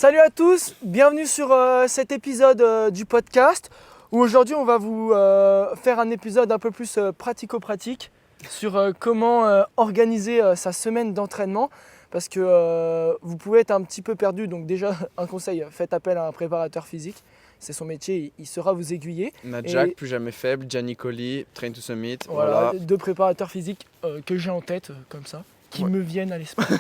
Salut à tous, bienvenue sur cet épisode du podcast où aujourd'hui on va vous faire un épisode un peu plus pratico-pratique sur comment organiser sa semaine d'entraînement parce que vous pouvez être un petit peu perdu. Donc déjà un conseil, faites appel à un préparateur physique, c'est son métier, il saura vous aiguiller. Nadjak, plus jamais faible, Gianni Colli, Train to Summit, Voilà, voilà. deux préparateurs physiques que j'ai en tête comme ça, qui me viennent à l'esprit.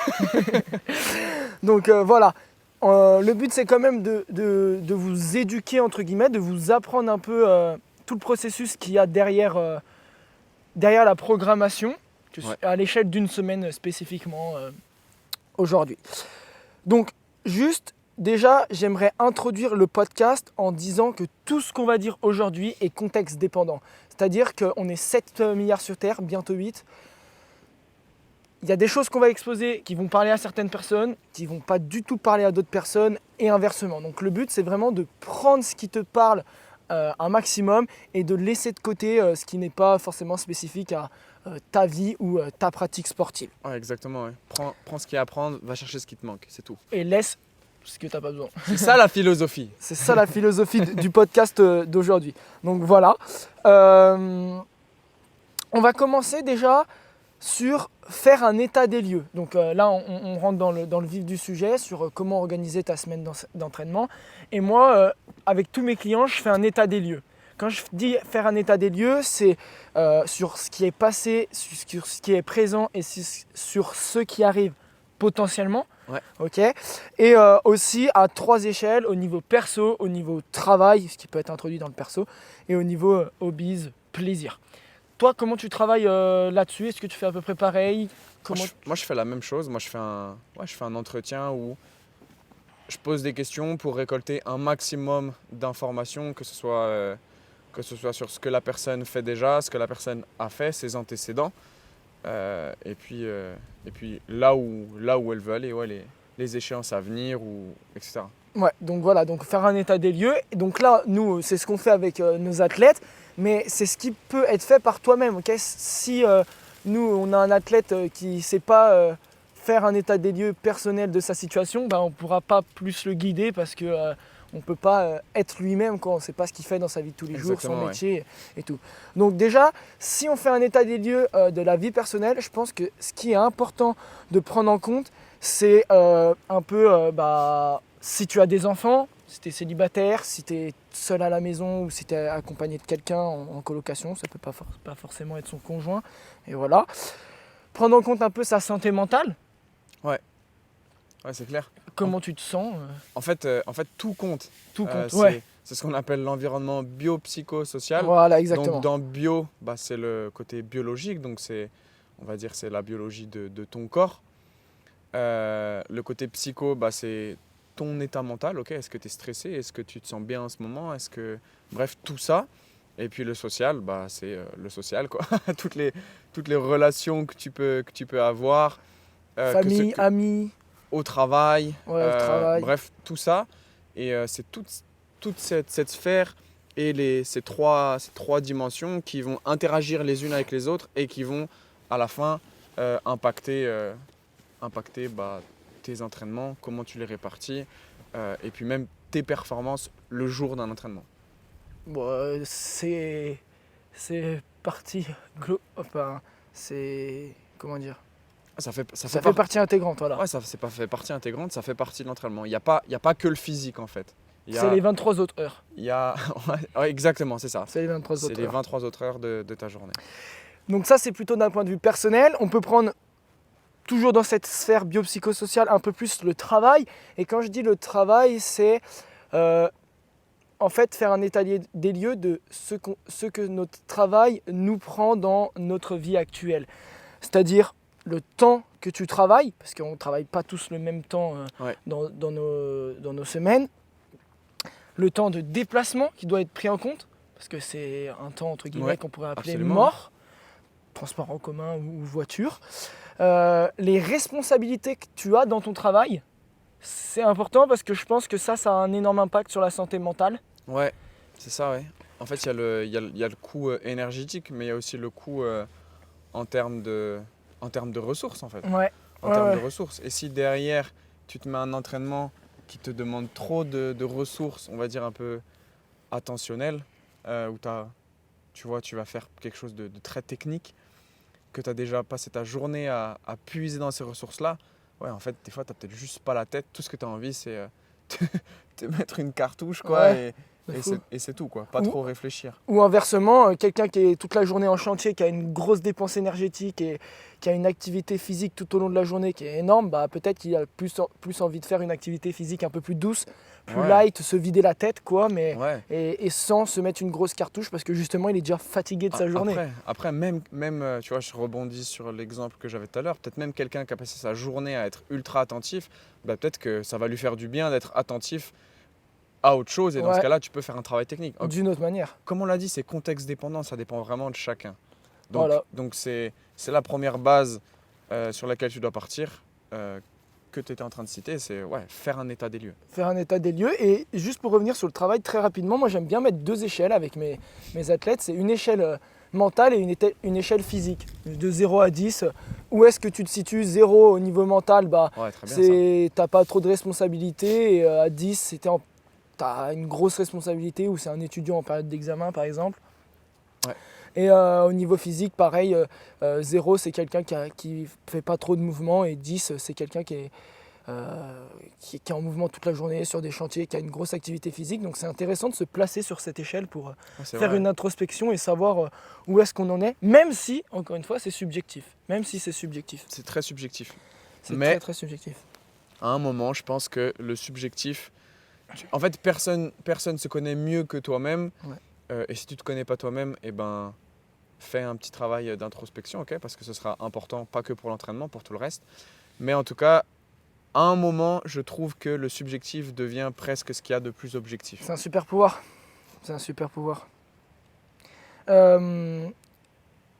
Donc voilà. Le but c'est quand même de vous éduquer entre guillemets, de vous apprendre un peu tout le processus qu'il y a derrière la programmation, à l'échelle d'une semaine spécifiquement aujourd'hui. Donc juste déjà j'aimerais introduire le podcast en disant que tout ce qu'on va dire aujourd'hui est contexte dépendant. C'est-à-dire qu'on est 7 milliards sur Terre, bientôt 8. Il y a des choses qu'on va exposer qui vont parler à certaines personnes, qui ne vont pas du tout parler à d'autres personnes et inversement. Donc le but c'est vraiment de prendre ce qui te parle un maximum et de laisser de côté ce qui n'est pas forcément spécifique à ta vie ou ta pratique sportive. Ouais, exactement, ouais. Prends ce qu'il y a à prendre, va chercher ce qui te manque, c'est tout. Et laisse ce que tu n'as pas besoin. C'est ça la philosophie. C'est ça la philosophie du podcast d'aujourd'hui. Donc voilà. On va commencer déjà sur faire un état des lieux. Donc là, on rentre dans le vif du sujet, sur comment organiser ta semaine d'entraînement. Et moi, avec tous mes clients, je fais un état des lieux. Quand je dis faire un état des lieux, c'est sur ce qui est passé, sur ce qui est présent et sur ce qui arrive potentiellement. Ouais. Ok. Et aussi à 3 échelles, au niveau perso, au niveau travail, ce qui peut être introduit dans le perso, et au niveau hobbies, plaisir. Toi, comment tu travailles là-dessus? Est-ce que tu fais à peu près pareil? Moi, je fais la même chose. Moi, je fais un entretien où je pose des questions pour récolter un maximum d'informations, que ce soit sur ce que la personne fait déjà, ce que la personne a fait, ses antécédents, et puis là où elle veut aller, ouais, les échéances à venir, etc. Ouais, donc voilà, donc faire un état des lieux. Et donc là, nous, c'est ce qu'on fait avec nos athlètes, mais c'est ce qui peut être fait par toi-même. Okay, si nous, on a un athlète qui ne sait pas faire un état des lieux personnel de sa situation, ben, on ne pourra pas plus le guider parce qu'on ne peut pas être lui-même quand on ne sait pas ce qu'il fait dans sa vie de tous les jours, son métier et tout. Donc déjà, si on fait un état des lieux de la vie personnelle, je pense que ce qui est important de prendre en compte, c'est un peu... si tu as des enfants, si tu es célibataire, si tu es seul à la maison ou si tu es accompagné de quelqu'un en colocation, ça ne peut pas forcément être son conjoint. Et voilà. Prendre en compte un peu sa santé mentale. Ouais, c'est clair. Comment tu te sens En fait, tout compte. Tout compte, ouais. C'est ce qu'on appelle l'environnement biopsychosocial. Voilà, exactement. Donc dans bio, c'est le côté biologique, donc on va dire c'est la biologie de ton corps. Le côté psycho, c'est ton état mental, ok, est-ce que tu es stressé, est-ce que tu te sens bien en ce moment, bref, tout ça. Et puis le social, c'est le social, quoi. toutes les relations que tu peux avoir. Famille, amis. Au travail, ouais, au travail. Bref, tout ça. Et c'est toute cette sphère et ces trois dimensions qui vont interagir les unes avec les autres et qui vont à la fin impacter tes entraînements, comment tu les répartis et puis même tes performances le jour d'un entraînement. Bon, c'est partie... Enfin, c'est... Comment dire ? Ça fait partie intégrante, voilà. Ouais, ça fait partie intégrante, ça fait partie de l'entraînement. Il y a pas que le physique en fait. C'est les 23 autres heures. Ouais, exactement, c'est ça. C'est les 23 autres heures. C'est les 23 autres heures de ta journée. Donc ça, c'est plutôt d'un point de vue personnel. On peut prendre, toujours dans cette sphère biopsychosociale, un peu plus le travail. Et quand je dis le travail, c'est en fait faire un état des lieux de ce que notre travail nous prend dans notre vie actuelle. C'est-à-dire le temps que tu travailles, parce qu'on ne travaille pas tous le même temps dans nos semaines, le temps de déplacement qui doit être pris en compte, parce que c'est un temps entre guillemets qu'on pourrait appeler mort, transport en commun ou voiture, les responsabilités que tu as dans ton travail, c'est important parce que je pense que ça a un énorme impact sur la santé mentale. Ouais, c'est ça, ouais. En fait, il y a le coût énergétique, mais il y a aussi le coût en termes de ressources, en fait. Ouais. En termes de ressources. Et si derrière, tu te mets un entraînement qui te demandent trop de ressources, on va dire un peu attentionnelles, où tu vois, tu vas faire quelque chose de très technique, que tu as déjà passé ta journée à puiser dans ces ressources-là, ouais, en fait, des fois, tu n'as peut-être juste pas la tête. Tout ce que tu as envie, c'est te mettre une cartouche, quoi, Ouais, de fou. et c'est tout, quoi. Pas Ou, trop réfléchir. ou inversement, quelqu'un qui est toute la journée en chantier, qui a une grosse dépense énergétique et qui a une activité physique tout au long de la journée qui est énorme, bah, peut-être qu'il a plus envie de faire une activité physique un peu plus douce, plus Ouais, light, se vider la tête, quoi, mais, ouais. et sans se mettre une grosse cartouche parce que justement, il est déjà fatigué de sa journée. Après même tu vois, je rebondis sur l'exemple que j'avais tout à l'heure. Peut-être même quelqu'un qui a passé sa journée à être ultra attentif, bah, peut-être que ça va lui faire du bien d'être attentif à autre chose. Et dans ce Ouais, cas-là, tu peux faire un travail technique. d'une autre manière. Comme on l'a dit, c'est contexte dépendant, ça dépend vraiment de chacun. Voilà. Donc c'est la première base sur laquelle tu dois partir, que tu étais en train de citer, c'est ouais, faire un état des lieux. Faire un état des lieux. Et juste pour revenir sur le travail très rapidement, moi j'aime bien mettre deux échelles avec mes athlètes. C'est une échelle mentale et une échelle physique. De 0 à 10, où est-ce que tu te situes? 0 au niveau mental, bah, Ouais, très bien ça. t'as pas trop de responsabilités. Et à 10, t'as une grosse responsabilité, ou c'est un étudiant en période d'examen par exemple. Ouais. Et au niveau physique, pareil, 0 c'est quelqu'un qui fait pas trop de mouvement, et 10 c'est quelqu'un qui est en mouvement toute la journée sur des chantiers, qui a une grosse activité physique. Donc c'est intéressant de se placer sur cette échelle pour Ouais, c'est faire vrai. une introspection et savoir où est-ce qu'on en est, même si, encore une fois, c'est subjectif. Même si c'est subjectif. C'est très subjectif. C'est Mais très très subjectif. à un moment, je pense que le subjectif, en fait, personne se connaît mieux que toi-même. Ouais. Et si tu ne te connais pas toi-même, eh ben, fais un petit travail d'introspection, ok, parce que ce sera important, pas que pour l'entraînement, pour tout le reste. Mais en tout cas, à un moment, je trouve que le subjectif devient presque ce qu'il y a de plus objectif. C'est un super pouvoir. C'est un super pouvoir. Euh,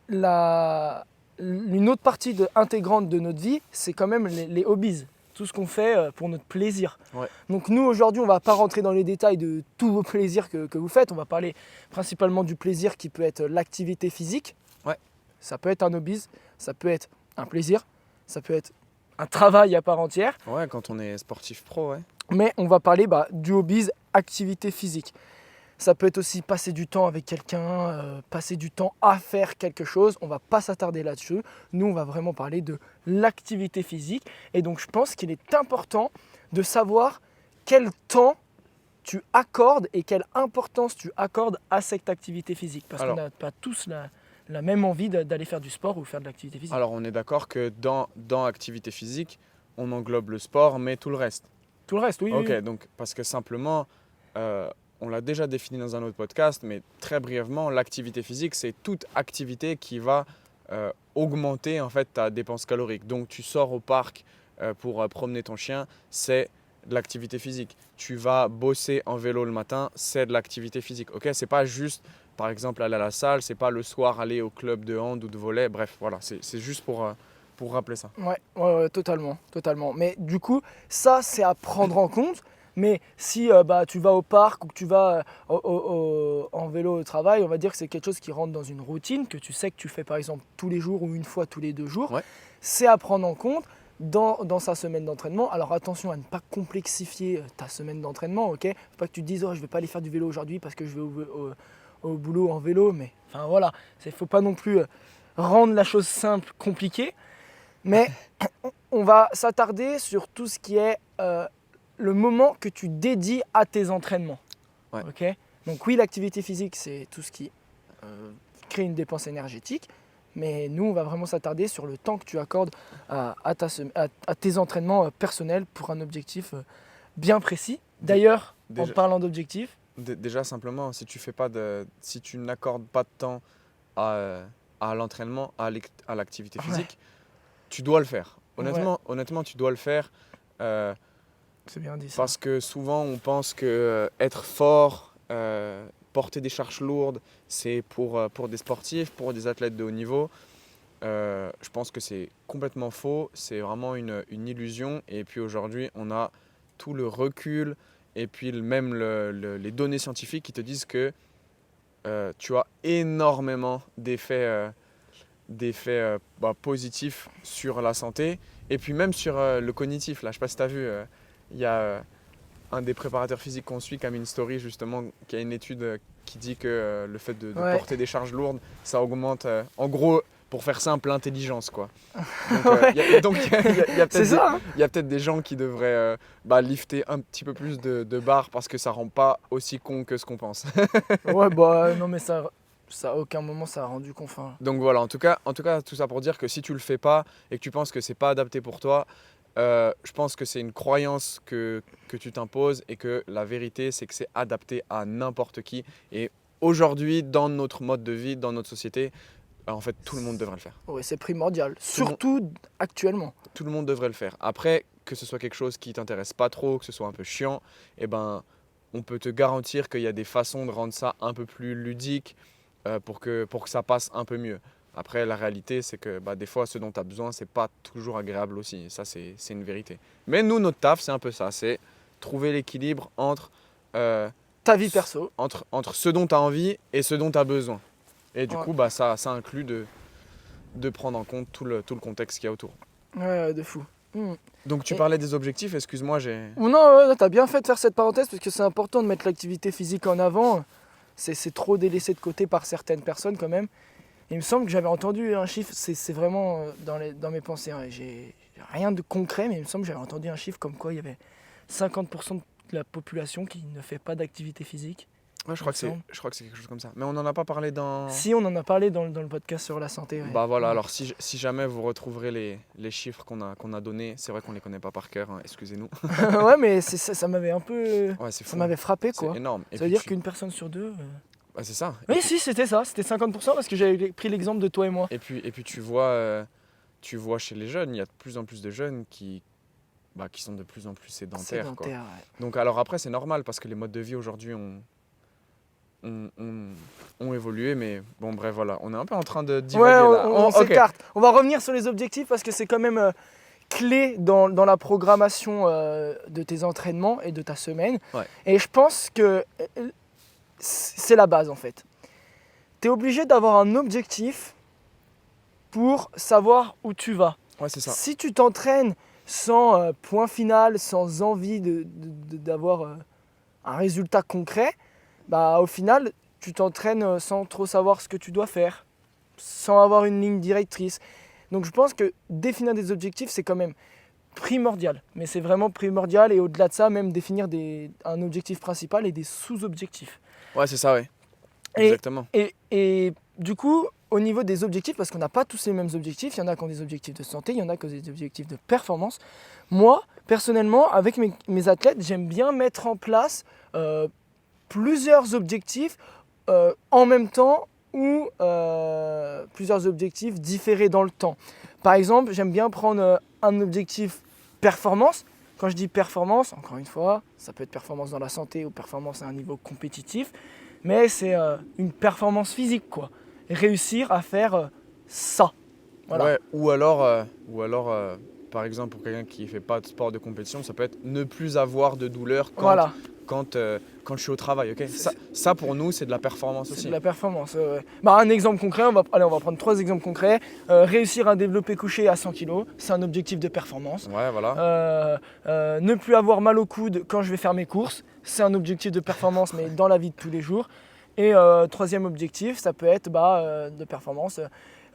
une autre partie intégrante de notre vie, c'est quand même les hobbies. Tout ce qu'on fait pour notre plaisir. Ouais. Donc nous, aujourd'hui, on ne va pas rentrer dans les détails de tous vos plaisirs que vous faites. On va parler principalement du plaisir qui peut être l'activité physique. Ouais. Ça peut être un hobby, ça peut être un plaisir, ça peut être un travail à part entière. Ouais, quand on est sportif pro, ouais. Mais on va parler du hobby activité physique. Ça peut être aussi passer du temps avec quelqu'un, passer du temps à faire quelque chose. On ne va pas s'attarder là-dessus. Nous, on va vraiment parler de l'activité physique. Et donc, je pense qu'il est important de savoir quel temps tu accordes et quelle importance tu accordes à cette activité physique. Parce qu'on n'a pas tous la même envie d'aller faire du sport ou faire de l'activité physique. Alors, on est d'accord que dans activité physique, on englobe le sport, mais tout le reste. Tout le reste, oui. Ok, oui. donc parce que simplement, on l'a déjà défini dans un autre podcast, mais très brièvement, l'activité physique, c'est toute activité qui va augmenter en fait ta dépense calorique. Donc tu sors au parc pour promener ton chien, c'est de l'activité physique. Tu vas bosser en vélo le matin, c'est de l'activité physique. Ok, c'est pas juste par exemple aller à la salle, c'est pas le soir aller au club de hand ou de volley. Bref, voilà, c'est juste pour rappeler ça. Ouais, totalement. Mais du coup, ça, c'est à prendre en compte. Mais si tu vas au parc ou que tu vas en vélo au travail, on va dire que c'est quelque chose qui rentre dans une routine, que tu sais que tu fais par exemple tous les jours ou une fois tous les 2 jours. Ouais. C'est à prendre en compte dans sa semaine d'entraînement. Alors attention à ne pas complexifier ta semaine d'entraînement, ok? Faut pas que tu te dises, oh, je vais pas aller faire du vélo aujourd'hui parce que je vais au boulot en vélo. Mais enfin voilà, faut pas non plus rendre la chose simple compliquée. Mais on va s'attarder sur tout ce qui est le moment que tu dédies à tes entraînements. Ouais. Okay, donc oui, l'activité physique, c'est tout ce qui crée une dépense énergétique. Mais nous, on va vraiment s'attarder sur le temps que tu accordes à tes entraînements personnels pour un objectif bien précis. D'ailleurs, en parlant d'objectif… Déjà, simplement, si tu n'accordes pas de temps à l'entraînement, à l'activité physique, tu dois le faire. Honnêtement, tu dois le faire. C'est bien dit ça. Parce que souvent, on pense que être fort, porter des charges lourdes, c'est pour des sportifs, pour des athlètes de haut niveau. Je pense que c'est complètement faux. C'est vraiment une illusion. Et puis aujourd'hui, on a tout le recul et puis même les données scientifiques qui te disent que tu as énormément d'effets positifs sur la santé et puis même sur le cognitif. Là, je ne sais pas si tu as vu, il y a un des préparateurs physiques qu'on suit, Camille Story, justement, qui a une étude qui dit que le fait de Ouais. porter des charges lourdes, ça augmente, en gros, pour faire simple, l'intelligence, quoi. Donc, Ouais. il y a C'est peut-être ça, hein. il y a peut-être des gens qui devraient lifter un petit peu plus de barres parce que ça rend pas aussi con que ce qu'on pense. Ouais, bah non, mais ça à aucun moment ça a rendu confin. Donc voilà, en tout cas, tout ça pour dire que si tu le fais pas et que tu penses que c'est pas adapté pour toi, je pense que c'est une croyance que tu t'imposes et que la vérité, c'est que c'est adapté à n'importe qui. Et aujourd'hui, dans notre mode de vie, dans notre société, en fait, tout le monde devrait le faire. Ouais, c'est primordial, le monde- surtout actuellement. Tout le monde devrait le faire. Après, que ce soit quelque chose qui t'intéresse pas trop, que ce soit un peu chiant, eh ben, on peut te garantir qu'il y a des façons de rendre ça un peu plus ludique pour que ça passe un peu mieux. Après, la réalité, c'est que des fois, ce dont tu as besoin, c'est pas toujours agréable aussi. Et ça, c'est une vérité. Mais nous, notre taf, c'est un peu ça. C'est trouver l'équilibre entre, Ta vie perso. entre ce dont tu as envie et ce dont tu as besoin. Et du Ouais. coup, ça inclut de prendre en compte tout le contexte qu'il y a autour. Ouais, de fou. Donc tu Et- parlais des objectifs, excuse-moi, Ou non, ouais, t'as bien fait de faire cette parenthèse parce que c'est important de mettre l'activité physique en avant. C'est trop délaissé de côté par certaines personnes quand même. Il me semble que j'avais entendu un chiffre, c'est vraiment dans mes pensées, hein, j'ai rien de concret, mais il me semble que j'avais entendu un chiffre comme quoi il y avait 50% de la population qui ne fait pas d'activité physique. Ouais, je crois que c'est quelque chose comme ça. Mais on n'en a pas parlé dans... Si, on en a parlé dans le podcast sur la santé. Ouais. Bah voilà, Ouais. alors si jamais vous retrouverez les chiffres qu'on a donnés, c'est vrai qu'on les connaît pas par cœur, hein, excusez-nous. Ouais, mais ça m'avait un peu... Ouais, c'est Ça fou. m'avait frappé, C'est quoi. énorme. Et Ça veut puis dire qu'une personne sur deux... bah, c'est ça. Oui, si, c'était ça, c'était 50% parce que j'avais pris l'exemple de toi et moi. Et puis tu vois chez les jeunes, il y a de plus en plus de jeunes qui sont de plus en plus sédentaires, quoi. Sédentaire, ouais. Donc alors après, c'est normal parce que les modes de vie aujourd'hui ont évolué, mais bon bref, voilà. On est un peu en train de divaguer Ouais, là. on Ok. s'écarte. On va revenir sur les objectifs parce que c'est quand même clé dans la programmation de tes entraînements et de ta semaine. Ouais. Et je pense que c'est la base en fait. Tu es obligé d'avoir un objectif pour savoir où tu vas. Ouais, c'est ça. Si tu t'entraînes sans point final, sans envie d'avoir un résultat concret, au final, tu t'entraînes sans trop savoir ce que tu dois faire, sans avoir une ligne directrice. Donc je pense que définir des objectifs, c'est quand même primordial. Mais c'est vraiment primordial et au-delà de ça, même définir un objectif principal et des sous-objectifs. Ouais, c'est ça, ouais. Et- Exactement. Et du coup, au niveau des objectifs, parce qu'on n'a pas tous les mêmes objectifs, il y en a qui ont des objectifs de santé, il y en a qui ont des objectifs de performance. Moi, personnellement, avec mes athlètes, j'aime bien mettre en place plusieurs objectifs en même temps ou plusieurs objectifs différés dans le temps. Par exemple, j'aime bien prendre un objectif performance. Quand je dis performance, encore une fois, ça peut être performance dans la santé ou performance à un niveau compétitif, mais c'est une performance physique, quoi. Réussir à faire ça. Voilà. Ouais, ou alors, par exemple, pour quelqu'un qui ne fait pas de sport de compétition, ça peut être ne plus avoir de douleur Voilà. quand je suis au travail. Ok. Ça, pour nous, c'est de la performance C'est aussi. de la performance. Un exemple concret, on va prendre 3 exemples concrets. Réussir un développé couché à 100 kg, c'est un objectif de performance. Ouais, voilà. Ne plus avoir mal au coude quand je vais faire mes courses, c'est un objectif de performance, mais dans la vie de tous les jours. Et troisième objectif, ça peut être de performance.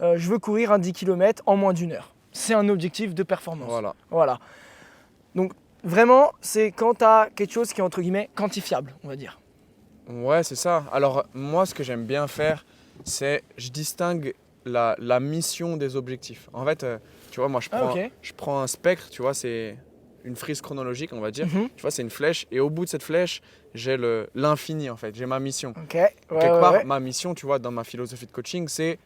Je veux courir un 10 km en moins d'1 heure. C'est un objectif de performance. Voilà. Donc vraiment, c'est quand tu as quelque chose qui est entre guillemets quantifiable, on va dire. Ouais, c'est ça. Alors, moi, ce que j'aime bien faire, c'est je distingue la mission des objectifs. En fait, tu vois, moi, je prends un spectre, tu vois, c'est une frise chronologique, on va dire. Mhm. Tu vois, c'est une flèche. Et au bout de cette flèche, j'ai l'infini, en fait. J'ai ma mission. Ok. Quelque part, ma mission, tu vois, dans ma philosophie de coaching, c'est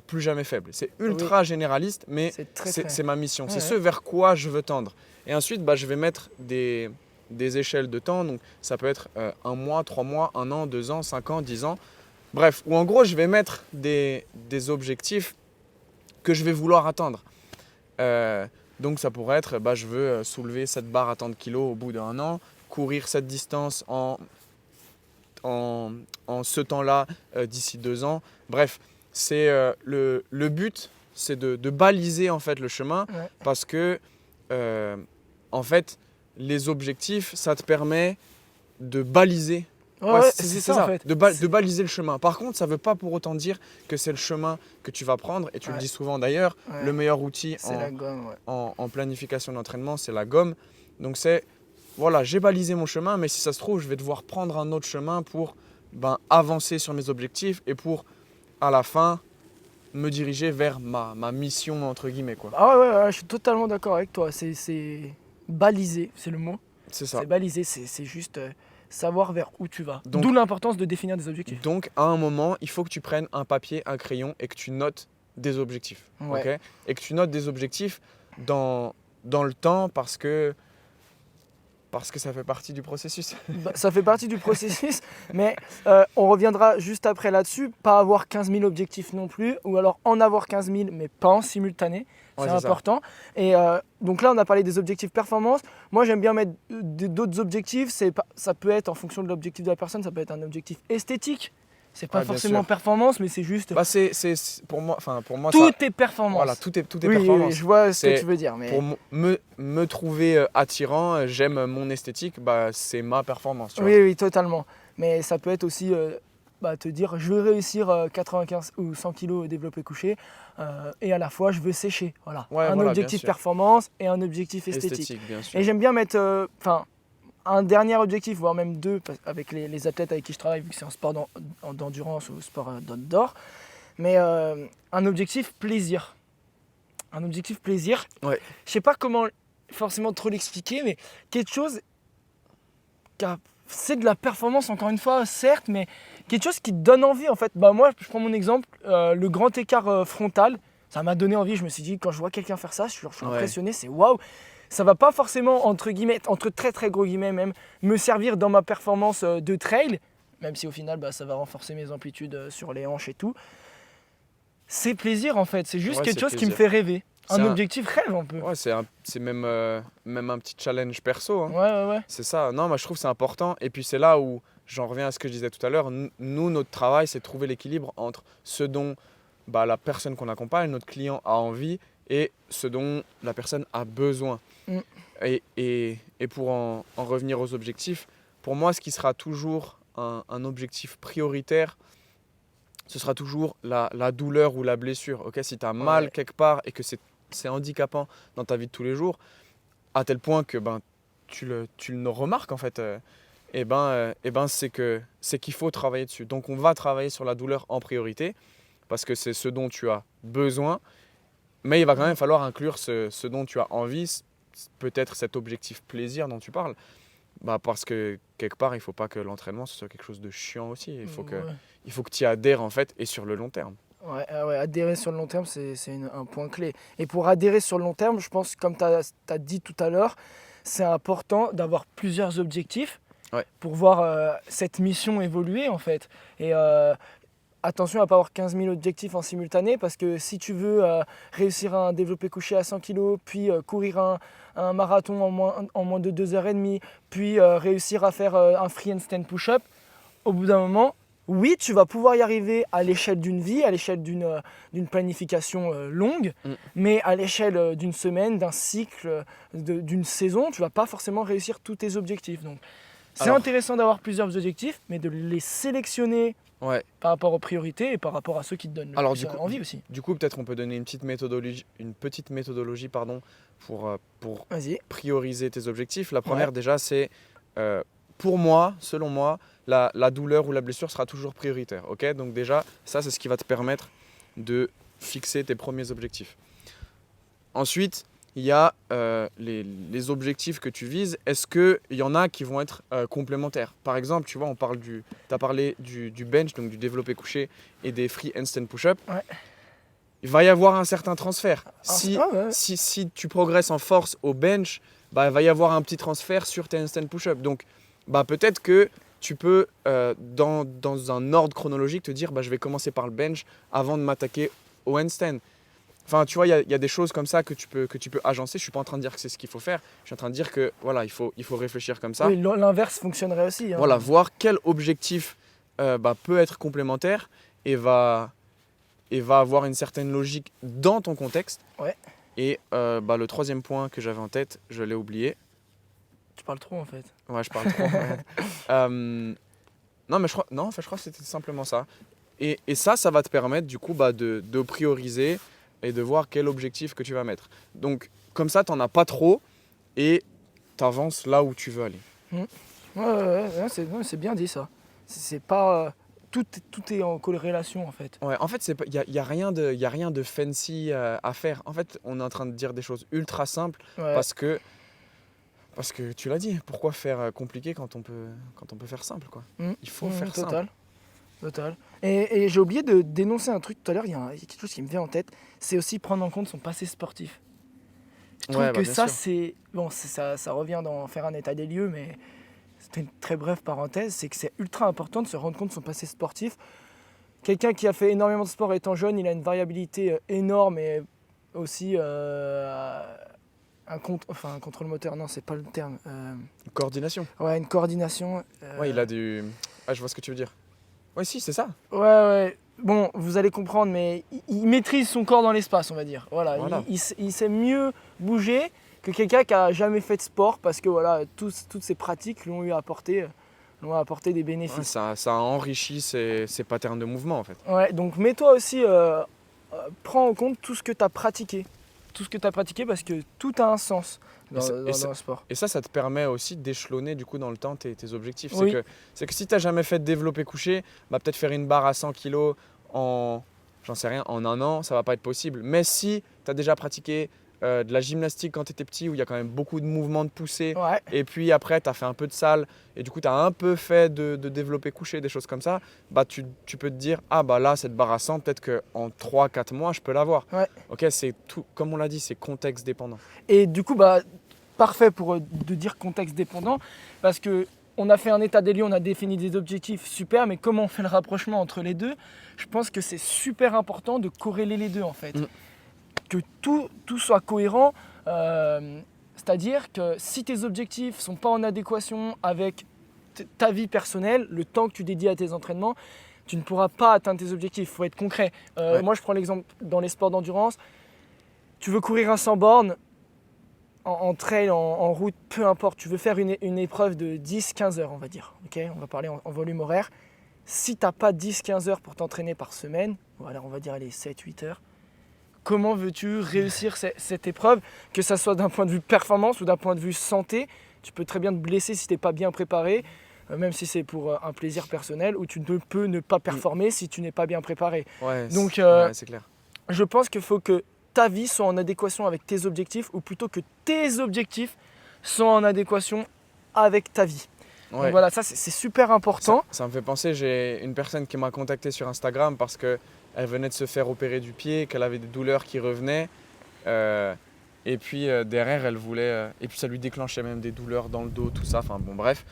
plus jamais faible. C'est ultra généraliste, mais c'est ma mission. C'est ce vers quoi je veux tendre. Et ensuite, je vais mettre des échelles de temps. Donc, ça peut être 1 mois, 3 mois, 1 an, 2 ans, 5 ans, 10 ans. Bref, ou en gros, je vais mettre des objectifs que je vais vouloir atteindre. Donc, ça pourrait être, je veux soulever cette barre à tant de kilos au bout d'1 an, courir cette distance en ce temps-là d'ici 2 ans. Bref, c'est le but, c'est de baliser en fait le chemin parce que en fait, les objectifs, ça te permet de baliser. Ouais, c'est ça en fait. de baliser le chemin. Par contre, ça ne veut pas pour autant dire que c'est le chemin que tu vas prendre. Et tu le dis souvent d'ailleurs, le meilleur outil c'est la gomme, en planification d'entraînement, c'est la gomme. Donc voilà, j'ai balisé mon chemin, mais si ça se trouve, je vais devoir prendre un autre chemin pour avancer sur mes objectifs et pour, à la fin, me diriger vers ma mission, entre guillemets, quoi. Ah ouais, je suis totalement d'accord avec toi. C'est balisé, c'est le mot. C'est ça. C'est balisé, c'est juste savoir vers où tu vas. Donc- D'où l'importance de définir des objectifs. Donc, à un moment, il faut que tu prennes un papier, un crayon et que tu notes des objectifs. Ouais. Ok, et que tu notes des objectifs dans le temps parce que ça fait partie du processus. Bah, ça fait partie du processus, mais on reviendra juste après là-dessus. Pas avoir 15 000 objectifs non plus, ou alors en avoir 15 000, mais pas en simultané. Ouais, C'est c'est ça. important. Et donc là, on a parlé des objectifs performance. Moi, j'aime bien mettre d'autres objectifs. Ça peut être, en fonction de l'objectif de la personne, ça peut être un objectif esthétique. C'est pas Ouais, bien forcément sûr. performance, mais c'est juste. C'est pour moi, tout ça, est performance. voilà, tout est Oui, performance. je vois ce que C'est tu veux dire. Mais... Pour me trouver attirant, j'aime mon esthétique, c'est ma performance. Tu vois. Oui, totalement. Mais ça peut être aussi te dire je veux réussir 95 ou 100 kg développé couché et à la fois je veux sécher. Voilà. Ouais, un voilà, objectif bien sûr. performance et un objectif esthétique. Bien sûr. Et j'aime bien mettre un dernier objectif, voire même deux, avec les athlètes avec qui je travaille, vu que c'est un sport d'endurance ou sport d'outdoor. Mais un objectif plaisir. Un objectif plaisir. Ouais. Je sais pas comment forcément trop l'expliquer, mais quelque chose c'est de la performance, encore une fois, certes, mais quelque chose qui te donne envie en fait. Moi, je prends mon exemple, le grand écart frontal, ça m'a donné envie. Je me suis dit, quand je vois quelqu'un faire ça, je suis impressionné, c'est waouh. Ça va pas forcément, entre guillemets, entre très très gros guillemets même, me servir dans ma performance de trail, même si au final, ça va renforcer mes amplitudes sur les hanches et tout. C'est plaisir en fait, c'est juste quelque chose qui me fait rêver. Un objectif rêve un peu. Ouais, c'est même un petit challenge perso. Hein. Ouais. C'est ça. Non, moi je trouve que c'est important. Et puis c'est là où j'en reviens à ce que je disais tout à l'heure. Nous, notre travail, c'est de trouver l'équilibre entre ce dont la personne qu'on accompagne, notre client a envie, et ce dont la personne a besoin. Mm. Et pour en revenir aux objectifs, pour moi, ce qui sera toujours un objectif prioritaire, ce sera toujours la douleur ou la blessure. Okay, si tu as mal quelque part et que c'est handicapant dans ta vie de tous les jours, à tel point que tu le remarques en fait, c'est qu'il faut travailler dessus. Donc on va travailler sur la douleur en priorité parce que c'est ce dont tu as besoin, mais il va quand même falloir inclure ce dont tu as envie, peut-être cet objectif plaisir dont tu parles. Parce que quelque part, il ne faut pas que l'entraînement ce soit quelque chose de chiant aussi. Il faut que tu y adhères en fait et sur le long terme. Ouais, adhérer sur le long terme, c'est un point clé. Et pour adhérer sur le long terme, je pense, comme tu as dit tout à l'heure, c'est important d'avoir plusieurs objectifs pour voir cette mission évoluer en fait. Et attention à ne pas avoir 15 000 objectifs en simultané, parce que si tu veux réussir un développé couché à 100 kg, puis courir un marathon en moins de 2h30, puis réussir à faire un free handstand push-up, au bout d'un moment, oui, tu vas pouvoir y arriver à l'échelle d'une vie, à l'échelle d'une planification longue, mais à l'échelle d'une semaine, d'un cycle, d'une saison, tu ne vas pas forcément réussir tous tes objectifs. Donc, c'est intéressant d'avoir plusieurs objectifs, mais de les sélectionner par rapport aux priorités et par rapport à ceux qui te donnent envie aussi. Du coup, peut-être on peut donner une petite méthodologie pour prioriser tes objectifs. La première déjà, c'est pour moi, selon moi, la douleur ou la blessure sera toujours prioritaire. Okay, donc déjà, ça c'est ce qui va te permettre de fixer tes premiers objectifs. Ensuite, il y a les objectifs que tu vises. Est-ce qu'il y en a qui vont être complémentaires? Par exemple, tu vois, tu as parlé du bench, donc du développé couché et des free handstand push-up. Ouais. Il va y avoir un certain transfert. Si tu progresses en force au bench, il va y avoir un petit transfert sur tes handstand push-up. Donc, peut-être que tu peux, dans un ordre chronologique, te dire je vais commencer par le bench avant de m'attaquer au handstand. Enfin, tu vois, il y a des choses comme ça que tu peux agencer. Je ne suis pas en train de dire que c'est ce qu'il faut faire. Je suis en train de dire que voilà, il faut réfléchir comme ça. Oui, l'inverse fonctionnerait aussi. Hein. Voilà, voir quel objectif peut être complémentaire et va avoir une certaine logique dans ton contexte. Ouais. Et le troisième point que j'avais en tête, je l'ai oublié. Tu parles trop en fait. Ouais, je parle trop. Ouais. Non, mais je crois que c'était simplement ça. Et ça va te permettre du coup de prioriser et de voir quel objectif que tu vas mettre. Donc, comme ça, tu n'en as pas trop et tu avances là où tu veux aller. Ouais, c'est bien dit ça. C'est pas. Tout est en corrélation en fait. Ouais, en fait, il y a rien de fancy à faire. En fait, on est en train de dire des choses ultra simples Ouais. parce que tu l'as dit, pourquoi faire compliqué quand on peut faire simple, quoi. Il faut faire total. simple. Total. Et j'ai oublié de dénoncer un truc tout à l'heure, il y a quelque chose qui me vient en tête, c'est aussi prendre en compte son passé sportif. Je trouve Ouais, que bien ça, sûr. c'est. Bon, ça revient dans faire un état des lieux, mais c'était une très brève parenthèse, c'est que c'est ultra important de se rendre compte de son passé sportif. Quelqu'un qui a fait énormément de sport étant jeune, il a une variabilité énorme et aussi un contrôle moteur, non, c'est pas le terme. Coordination. Ouais, une coordination. Ouais, il a du... Ah, je vois ce que tu veux dire. Ouais, si, c'est ça. Ouais. Bon, vous allez comprendre, mais il maîtrise son corps dans l'espace, on va dire. Voilà. Voilà. Il sait mieux bouger que quelqu'un qui a jamais fait de sport parce que voilà, toutes ces pratiques lui ont apporté des Ouais, bénéfices. ça enrichit ses patterns de mouvement, en fait. Ouais, donc mets-toi aussi, prends en compte tout ce que tu as pratiqué. Tout ce que tu as pratiqué parce que tout a un sens dans le sport. Et ça te permet aussi d'échelonner du coup dans le temps tes objectifs. Oui. C'est que si tu n'as jamais fait de développé couché, bah, peut-être faire une barre à 100 kg j'en sais rien, en un an, ça va pas être possible. Mais si tu as déjà pratiqué de la gymnastique quand tu étais petit, où il y a quand même beaucoup de mouvements de poussée, Ouais. et puis après tu as fait un peu de salle, et du coup tu as un peu fait de développé couché, des choses comme ça, bah tu peux te dire, ah bah là cette barre à 100, peut-être qu'en 3-4 mois je peux l'avoir. Ouais. Ok, c'est tout, comme on l'a dit, c'est contexte dépendant. Et du coup, parfait pour de dire contexte dépendant, parce que on a fait un état des lieux, on a défini des objectifs, super, mais comment on fait le rapprochement entre les deux? Je pense que c'est super important de corréler les deux en fait. Que tout soit cohérent, c'est-à-dire que si tes objectifs ne sont pas en adéquation avec ta vie personnelle, le temps que tu dédies à tes entraînements, tu ne pourras pas atteindre tes objectifs. Il faut être concret. Ouais. Moi, je prends l'exemple dans les sports d'endurance. Tu veux courir un 100 bornes, en trail, en route, peu importe, tu veux faire une épreuve de 10-15 heures, on va dire. Okay, on va parler en volume horaire. Si tu n'as pas 10-15 heures pour t'entraîner par semaine, voilà, on va dire les 7-8 heures, comment veux-tu réussir cette épreuve, que ça soit d'un point de vue performance ou d'un point de vue santé? Tu peux très bien te blesser si tu n'es pas bien préparé, même si c'est pour un plaisir personnel, ou tu ne peux ne pas performer si tu n'es pas bien préparé. Ouais, Donc, c'est clair. je pense qu'il faut que ta vie soit en adéquation avec tes objectifs, ou plutôt que tes objectifs soient en adéquation avec ta vie. Ouais. Donc voilà, ça c'est super important. Ça me fait penser, j'ai une personne qui m'a contacté sur Instagram parce qu'elle venait de se faire opérer du pied, qu'elle avait des douleurs qui revenaient. Et puis derrière, elle voulait... et puis ça lui déclenchait même des douleurs dans le dos, tout ça. Enfin bon, bref.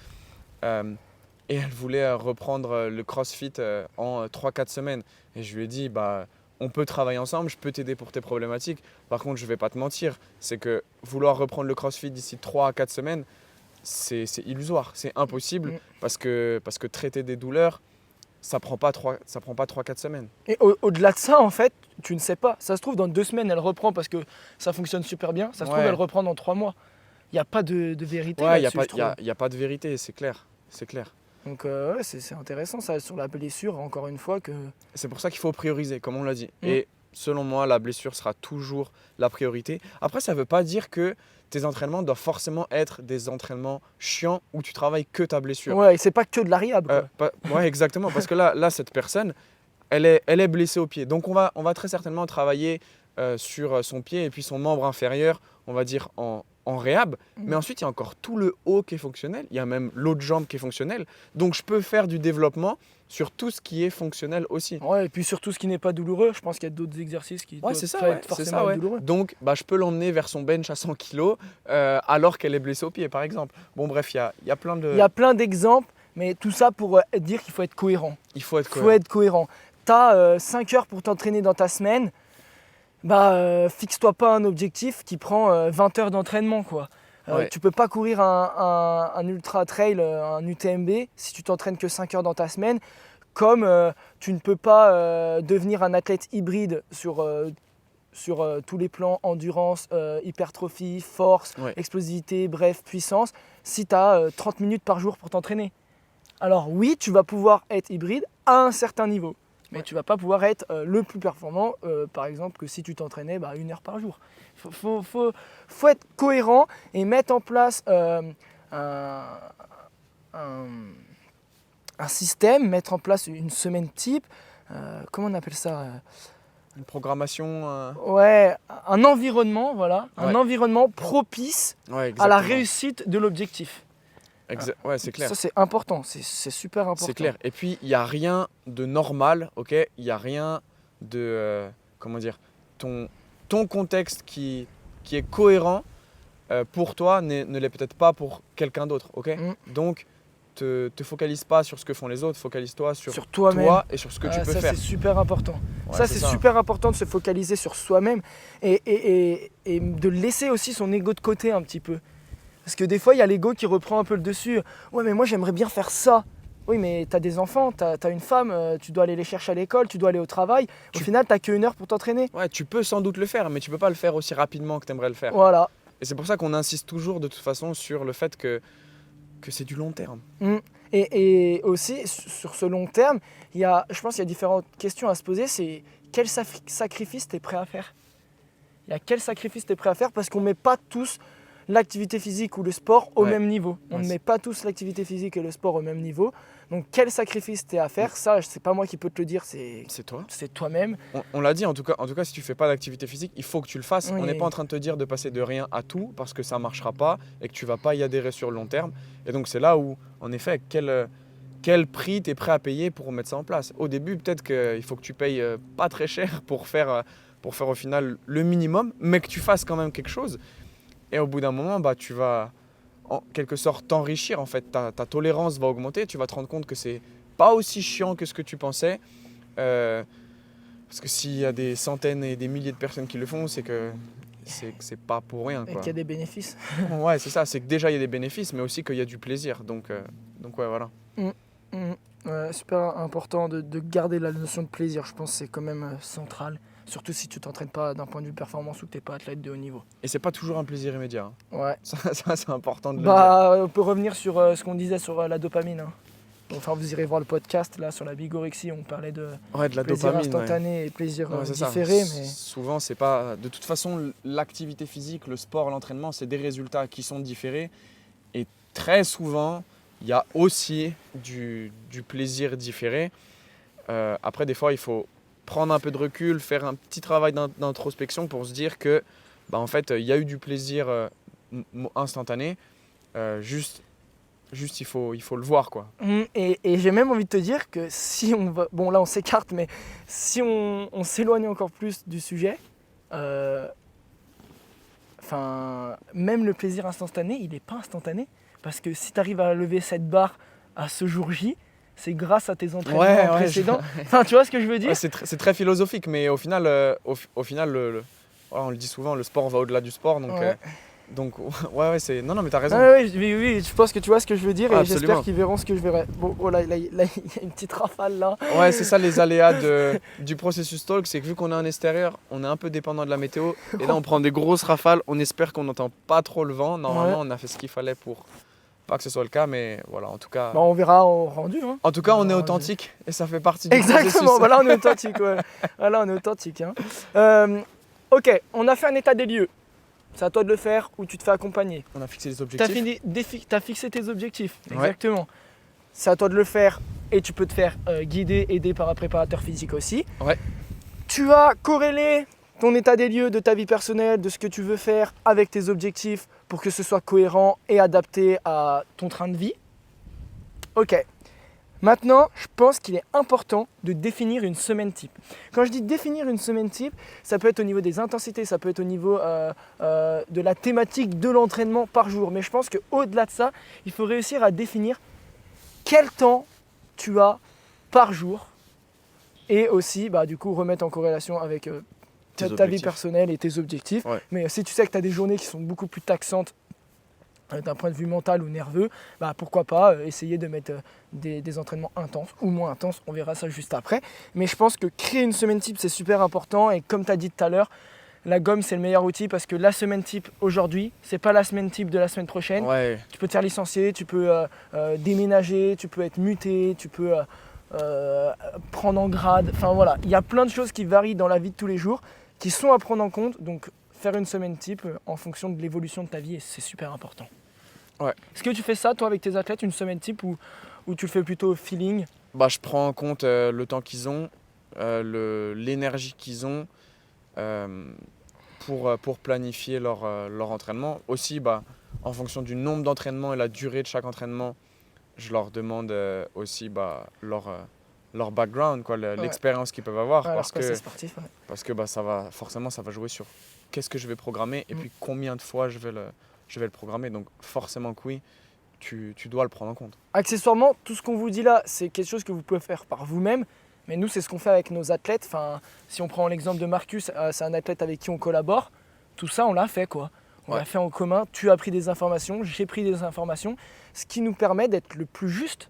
Et elle voulait reprendre le CrossFit en 3-4 semaines. Et je lui ai dit, bah, on peut travailler ensemble, je peux t'aider pour tes problématiques. Par contre, je ne vais pas te mentir, c'est que vouloir reprendre le CrossFit d'ici 3 à 4 semaines, c'est illusoire, c'est impossible parce que traiter des douleurs, ça prend pas 3-4 semaines. Et au-delà de ça, en fait, tu ne sais pas. Ça se trouve, dans 2 semaines, elle reprend parce que ça fonctionne super bien. Ça se trouve, elle reprend dans 3 mois. Il n'y a pas de vérité là-dessus, je trouve. Il n'y a pas de vérité, c'est clair. C'est clair. Donc ouais, c'est intéressant ça, sur la blessure, encore une fois. C'est pour ça qu'il faut prioriser, comme on l'a dit. Et selon moi, la blessure sera toujours la priorité. Après, ça ne veut pas dire que tes entraînements doivent forcément être des entraînements chiants où tu travailles que ta blessure. Ouais, et c'est pas que de la rehab. Ouais, exactement. Parce que là, cette personne, elle est blessée au pied. Donc, on va très certainement travailler sur son pied et puis son membre inférieur, on va dire en réhab. Mais ensuite, il y a encore tout le haut qui est fonctionnel. Il y a même l'autre jambe qui est fonctionnelle. Donc, je peux faire du développement sur tout ce qui est fonctionnel aussi. Ouais, et puis surtout ce qui n'est pas douloureux. Je pense qu'il y a d'autres exercices qui doivent être forcément douloureux. Donc, je peux l'emmener vers son bench à 100 kg alors qu'elle est blessée au pied, par exemple. Bon, bref, il y a plein de... Il y a plein d'exemples, mais tout ça pour dire qu'il faut être cohérent. Il faut être cohérent. Tu as 5 heures pour t'entraîner dans ta semaine. Fixe-toi pas un objectif qui prend 20 heures d'entraînement, quoi. Tu peux pas courir un ultra trail, un UTMB si tu t'entraînes que 5 heures dans ta semaine, comme tu ne peux pas devenir un athlète hybride sur sur tous les plans, endurance, hypertrophie, force, Ouais. explosivité, bref, puissance, si tu as 30 minutes par jour pour t'entraîner. Alors oui, tu vas pouvoir être hybride à un certain niveau, mais Ouais. tu vas pas pouvoir être le plus performant, par exemple, que si tu t'entraînais 1 heure par jour. Faut être cohérent et mettre en place un, un- un système, mettre en place une semaine type, comment on appelle ça Une programmation. Ouais, un environnement, voilà, un Ouais. environnement propice Ouais, à la exactement. réussite de l'objectif. Ouais, c'est clair. Ça, c'est important, c'est super important. C'est clair. Et puis, il n'y a rien de normal, ok? Il n'y a rien de. Comment dire? Ton contexte qui est cohérent pour toi ne l'est peut-être pas pour quelqu'un d'autre, ok? Donc, te focalise pas sur ce que font les autres, focalise-toi sur toi-même. toi et sur ce que tu peux ça, faire. c'est super important. Ouais, ça, c'est super important de se focaliser sur soi-même et de laisser aussi son ego de côté un petit peu. Parce que des fois, il y a l'ego qui reprend un peu le dessus. Ouais, mais moi, j'aimerais bien faire ça. Oui, mais t'as des enfants, t'as une femme, tu dois aller les chercher à l'école, tu dois aller au travail. Au final, t'as qu'1 heure pour t'entraîner. Ouais, tu peux sans doute le faire, mais tu peux pas le faire aussi rapidement que tu aimerais le faire. Voilà. Et c'est pour ça qu'on insiste toujours de toute façon sur le fait que c'est du long terme. Et aussi, sur ce long terme, je pense qu'il y a différentes questions à se poser. C'est quel sacrifice tu es prêt à faire? Il y a quel sacrifice tu es prêt à faire? Parce qu'on ne met pas tous l'activité physique ou le sport au même niveau. On ne met pas tous l'activité physique et le sport au même niveau. Donc quel sacrifice tu es à faire? Ça, c'est pas moi qui peux te le dire, c'est toi. C'est toi-même. On l'a dit, en tout cas, si tu fais pas d'activité physique, il faut que tu le fasses. Oui. On n'est pas en train de te dire de passer de rien à tout parce que ça marchera pas et que tu vas pas y adhérer sur le long terme. Et donc c'est là où, en effet, quel prix tu es prêt à payer pour mettre ça en place. Au début, peut-être qu'il faut que tu payes pas très cher pour faire au final le minimum, mais que tu fasses quand même quelque chose. Et au bout d'un moment, tu vas en quelque sorte t'enrichir. En fait, ta tolérance va augmenter. Tu vas te rendre compte que c'est pas aussi chiant que ce que tu pensais. Parce que s'il y a des centaines et des milliers de personnes qui le font, c'est que c'est pas pour rien, Et quoi. qu'il y a des bénéfices. Ouais, c'est ça. C'est que déjà il y a des bénéfices, mais aussi qu'il y a du plaisir. Donc ouais, voilà. Ouais, super important de garder la notion de plaisir. Je pense que c'est quand même central. Surtout si tu t'entraînes pas d'un point de vue performance ou que tu n'es pas athlète de haut niveau. Et c'est pas toujours un plaisir immédiat. Ouais. Ça c'est important de le dire. On peut revenir sur ce qu'on disait sur la dopamine. Hein. Enfin, vous irez voir le podcast là sur la bigorexie, on parlait de Ouais, de la plaisir dopamine. instantané et plaisir Ouais, c'est ça. différé. Mais... Souvent, c'est pas. De toute façon, l'activité physique, le sport, l'entraînement, c'est des résultats qui sont différés. Et très souvent, il y a aussi du plaisir différé. Après, des fois, il faut prendre un peu de recul, faire un petit travail d'introspection pour se dire que, en fait, il y a eu du plaisir instantané. Juste, il faut le voir, quoi. Et j'ai même envie de te dire que si on va... Bon, là, on s'écarte, mais si on s'éloigne encore plus du sujet, même le plaisir instantané, il n'est pas instantané. Parce que si tu arrives à lever cette barre à ce jour J, c'est grâce à tes entraînements précédents. Enfin, tu vois ce que je veux dire? Ouais, c'est très philosophique, mais au final, voilà, on le dit souvent, le spune va au-delà du sport. Donc ouais, c'est... Non, mais t'as raison. Oui, je pense que tu vois ce que je veux dire et Absolument. j'espère qu'ils verront ce que je verrai. Bon, là, il y a une petite rafale là. Ouais, c'est ça les aléas du processus talk, c'est que vu qu'on est en extérieur, on est un peu dépendant de la météo. Et là, on prend des grosses rafales, on espère qu'on n'entend pas trop le vent. Normalement, on a fait ce qu'il fallait pour pas que ce soit le cas, mais voilà, en tout cas... on verra au rendu. Hein. En tout cas, on est authentique et ça fait partie du processus. Exactement, là on est authentique. Ouais. Là, on est authentique. Hein. Ok, on a fait un état des lieux. C'est à toi de le faire ou tu te fais accompagner. On a fixé les objectifs. T'as fixé tes objectifs, exactement. Ouais. C'est à toi de le faire et tu peux te faire guider, aider par un préparateur physique aussi. Ouais. Tu as corrélé ton état des lieux de ta vie personnelle, de ce que tu veux faire avec tes objectifs pour que ce soit cohérent et adapté à ton train de vie. Ok. Maintenant, je pense qu'il est important de définir une semaine type. Quand je dis définir une semaine type, ça peut être au niveau des intensités, ça peut être au niveau de la thématique de l'entraînement par jour. Mais je pense qu'au-delà de ça, il faut réussir à définir quel temps tu as par jour et aussi du coup remettre en corrélation avec ta vie personnelle et tes objectifs. Ouais. Mais si tu sais que tu as des journées qui sont beaucoup plus taxantes d'un point de vue mental ou nerveux, pourquoi pas essayer de mettre des entraînements intenses ou moins intenses, on verra ça juste après. Mais je pense que créer une semaine type, c'est super important et comme tu as dit tout à l'heure, la gomme, c'est le meilleur outil parce que la semaine type aujourd'hui, c'est pas la semaine type de la semaine prochaine. Ouais, Tu peux te faire licencier, tu peux déménager, tu peux être muté, tu peux prendre en grade. Enfin voilà, il y a plein de choses qui varient dans la vie de tous les jours, qui sont à prendre en compte. Donc faire une semaine type en fonction de l'évolution de ta vie, c'est super important. Ouais. Est-ce que tu fais ça toi avec tes athlètes, une semaine type ou tu le fais plutôt au feeling? bah, je prends en compte le temps qu'ils ont, l'énergie qu'ils ont euh, pour planifier leur entraînement. Aussi, bah, en fonction du nombre d'entraînements et la durée de chaque entraînement, je leur demande aussi leur background, quoi, l'expérience qu'ils peuvent avoir. Ouais, parce alors, que, c'est sportif. Ouais. parce que bah, forcément, ça va jouer sur qu'est-ce que je vais programmer et puis combien de fois je vais le programmer. Donc forcément que oui, tu dois le prendre en compte. Accessoirement, tout ce qu'on vous dit là, c'est quelque chose que vous pouvez faire par vous-même. Mais nous, c'est ce qu'on fait avec nos athlètes. Enfin, si on prend l'exemple de Marcus, c'est un athlète avec qui on collabore. Tout ça, on l'a fait quoi. On l'a fait en commun. Tu as pris des informations, j'ai pris des informations. Ce qui nous permet d'être le plus juste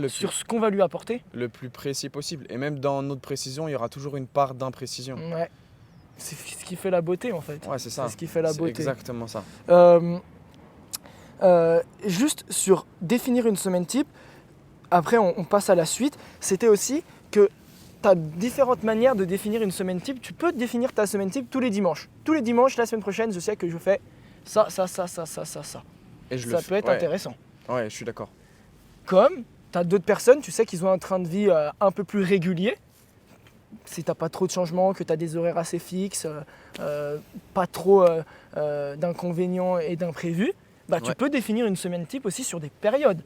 sur ce qu'on va lui apporter. Le plus précis possible. Et même dans notre précision, il y aura toujours une part d'imprécision. Ouais. C'est ce qui fait la beauté en fait. Ouais, c'est ça. C'est ce qui fait la beauté. C'est exactement ça. Juste sur définir une semaine type, après on passe à la suite, c'était aussi que tu as différentes manières de définir une semaine type. Tu peux définir ta semaine type tous les dimanches. Tous les dimanches, la semaine prochaine, je sais que je fais ça. Et Ça peut être intéressant. Ouais, je suis d'accord. Comme tu as d'autres personnes, tu sais qu'ils ont un train de vie un peu plus régulier. Si tu n'as pas trop de changements, que tu as des horaires assez fixes, pas trop d'inconvénients et d'imprévus, bah, tu peux définir une semaine type aussi sur des périodes.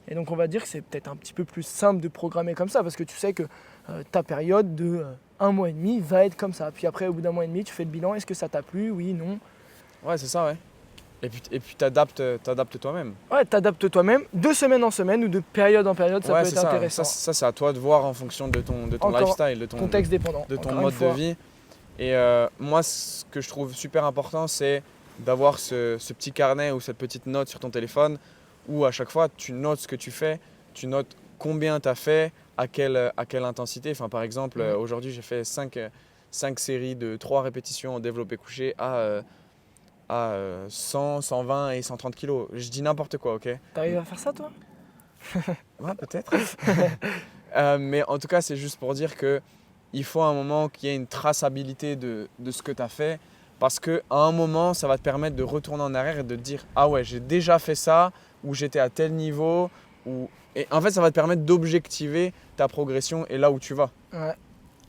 Et donc on va dire que c'est peut-être un petit peu plus simple de programmer comme ça parce que tu sais que ta période de 1 mois et demi va être comme ça. Puis après, au bout d'un mois et demi, tu fais le bilan. Est-ce que ça t'a plu? Oui, non. Ouais, c'est ça, ouais. Et puis t'adaptes toi-même. Ouais, t'adaptes toi-même de semaine en semaine ou de période en période, ça peut être ça. intéressant. Ça, c'est à toi de voir en fonction de ton Encore lifestyle, de ton contexte dépendant. de ton Encore mode une fois. de vie. Et moi, ce que je trouve super important, c'est d'avoir ce petit carnet ou cette petite note sur ton téléphone où à chaque fois, tu notes ce que tu fais, tu notes combien tu as fait, à quelle intensité. Enfin, par exemple, aujourd'hui, j'ai fait 5 séries de 3 répétitions en développé couché à 100, 120 et 130 kilos. Je dis n'importe quoi, ok? T'arrives à faire ça, toi? Ouais, peut-être. Mais en tout cas, c'est juste pour dire que il faut à un moment qu'il y ait une traçabilité de ce que tu as fait. Parce qu'à un moment, ça va te permettre de retourner en arrière et de te dire « Ah ouais, j'ai déjà fait ça, ou j'étais à tel niveau. » Et en fait, ça va te permettre d'objectiver ta progression et là où tu vas. Ouais.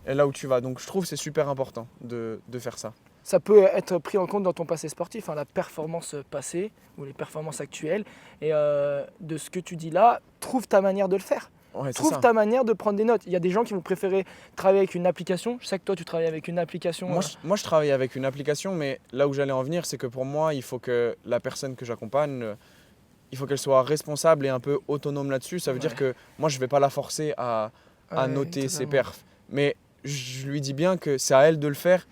Et là où tu vas. Donc je trouve que c'est super important de faire ça. Ça peut être pris en compte dans ton passé sportif, hein, la performance passée ou les performances actuelles. Et de ce que tu dis là, trouve ta manière de le faire. Ouais, Trouve ta manière de prendre des notes. Il y a des gens qui vont préférer travailler avec une application. Je sais que toi, tu travailles avec une application. Moi, je travaille avec une application, mais là où j'allais en venir, c'est que pour moi, il faut que la personne que j'accompagne, il faut qu'elle soit responsable et un peu autonome là-dessus. Ça veut dire que moi, je ne vais pas la forcer à noter ses perfs. Mais je lui dis bien que c'est à elle de le faire,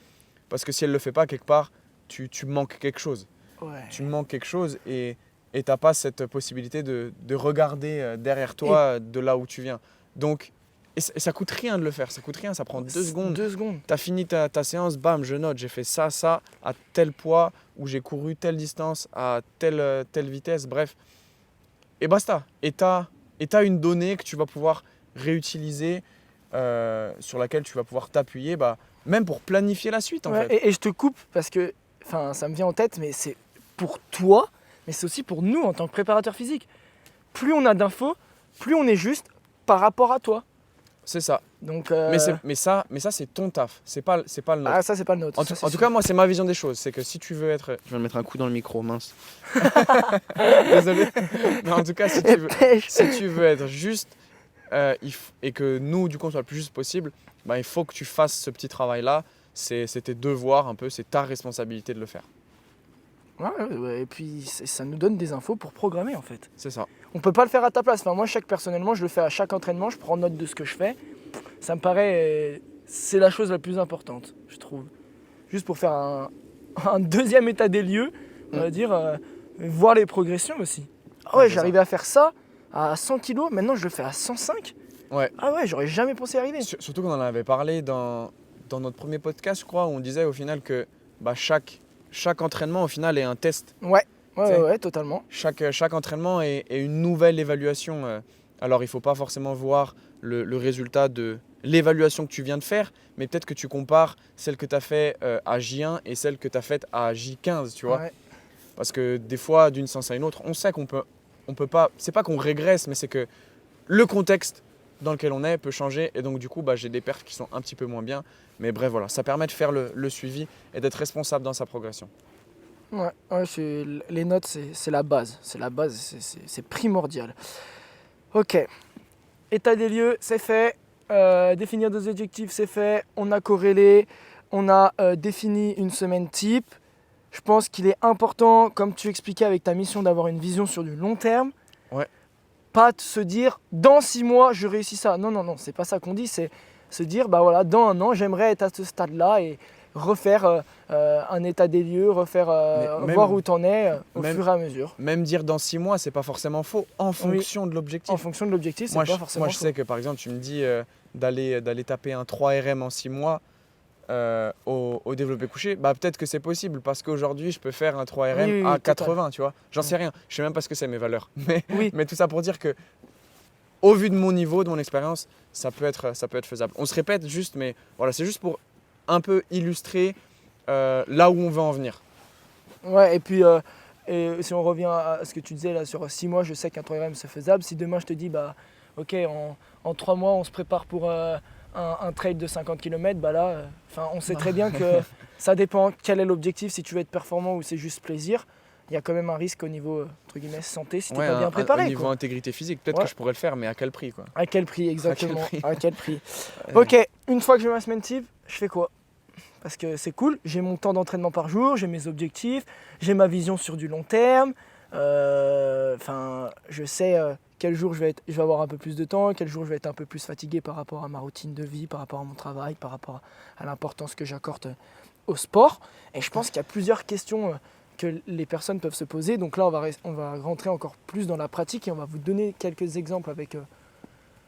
parce que si elle ne le fait pas, quelque part, tu manques quelque chose. Ouais. Tu manques quelque chose et tu n'as pas cette possibilité de regarder derrière toi de là où tu viens. Donc, et ça coûte rien de le faire, ça coûte rien, ça prend 2 secondes. 2 secondes. Tu as fini ta séance, bam, je note, j'ai fait ça, à tel poids, où j'ai couru telle distance, à telle vitesse, bref. Et basta. Et tu as une donnée que tu vas pouvoir réutiliser, sur laquelle tu vas pouvoir t'appuyer, même pour planifier la suite en fait. Et je te coupe parce que ça me vient en tête, mais c'est pour toi, mais c'est aussi pour nous en tant que préparateur physique. Plus on a d'infos, plus on est juste par rapport à toi. C'est ça. Donc, mais ça c'est ton taf, c'est pas le nôtre. Ah, ça, c'est pas le nôtre. En tout cas, moi, c'est ma vision des choses. C'est que si tu veux être. Je viens de mettre un coup dans le micro, mince. Désolé. Mais en tout cas, si tu veux être juste et que nous, du coup, on soit le plus juste possible, il faut que tu fasses ce petit travail-là. C'est tes devoirs un peu, c'est ta responsabilité de le faire. Ouais, et puis ça nous donne des infos pour programmer en fait. C'est ça. On peut pas le faire à ta place. Enfin, moi, personnellement, je le fais à chaque entraînement, je prends note de ce que je fais. Ça me paraît, c'est la chose la plus importante, je trouve. Juste pour faire un deuxième état des lieux, on va dire, voir les progressions aussi. Ah ouais, j'arrivais à faire ça à 100 kg, maintenant je le fais à 105. Ouais. Ah ouais, j'aurais jamais pensé y arriver. Surtout qu'on en avait parlé dans notre premier podcast, je crois, où on disait au final que bah, chaque entraînement au final est un test. Ouais, totalement. Chaque entraînement est une nouvelle évaluation. Alors il ne faut pas forcément voir le résultat de l'évaluation que tu viens de faire, mais peut-être que tu compares celle que tu as fait à J1 et celle que tu as faite à J15, tu vois. Ouais. Parce que des fois, d'une séance à une autre, on sait qu'on peut pas, c'est pas qu'on régresse, mais c'est que le contexte dans lequel on est peut changer. Et donc du coup, bah, j'ai des perfs qui sont un petit peu moins bien. Mais bref, voilà, ça permet de faire le suivi et d'être responsable dans sa progression. Ouais, les notes, c'est la base. C'est primordial. Ok, état des lieux, c'est fait. Définir des objectifs, c'est fait. On a corrélé, on a défini une semaine type. Je pense qu'il est important, comme tu expliquais avec ta mission, d'avoir une vision sur du long terme. Ouais. Pas de se dire, dans 6 mois, je réussis ça. Non, c'est pas ça qu'on dit. C'est se dire, bah voilà, dans 1 an, j'aimerais être à ce stade-là et refaire un état des lieux, voir où tu en es au fur et à mesure. Même dire dans 6 mois, c'est pas forcément faux, en fonction de l'objectif. En fonction de l'objectif, c'est pas forcément faux. Moi, je sais que par exemple, tu me dis d'aller taper un 3RM en 6 mois au développé couché, bah peut-être que c'est possible parce qu'aujourd'hui, je peux faire un 3RM à 80, tu vois. J'en sais rien, je sais même pas ce que c'est mes valeurs. Mais tout ça pour dire que au vu de mon niveau, de mon expérience, ça peut être faisable. On se répète juste, mais voilà, c'est juste pour un peu illustrer là où on veut en venir. Ouais, et puis et si on revient à ce que tu disais là sur 6 mois, je sais qu'un 3RM c'est faisable. Si demain je te dis, bah ok, en 3 mois on se prépare pour un trail de 50 km, bah là, on sait très bien que ça dépend quel est l'objectif, si tu veux être performant ou c'est juste plaisir. Il y a quand même un risque au niveau entre guillemets santé si tu n'es pas bien préparé. Au niveau intégrité physique, peut-être que je pourrais le faire, mais à quel prix quoi? À quel prix exactement? À quel prix? Ok, une fois que j'ai ma semaine type, je fais quoi? Parce que c'est cool, j'ai mon temps d'entraînement par jour, j'ai mes objectifs, j'ai ma vision sur du long terme. Je sais quel jour je vais avoir un peu plus de temps, quel jour je vais être un peu plus fatigué par rapport à ma routine de vie, par rapport à mon travail, par rapport à l'importance que j'accorde au sport. Et je pense qu'il y a plusieurs questions que les personnes peuvent se poser. Donc là, on va rentrer encore plus dans la pratique et on va vous donner quelques exemples avec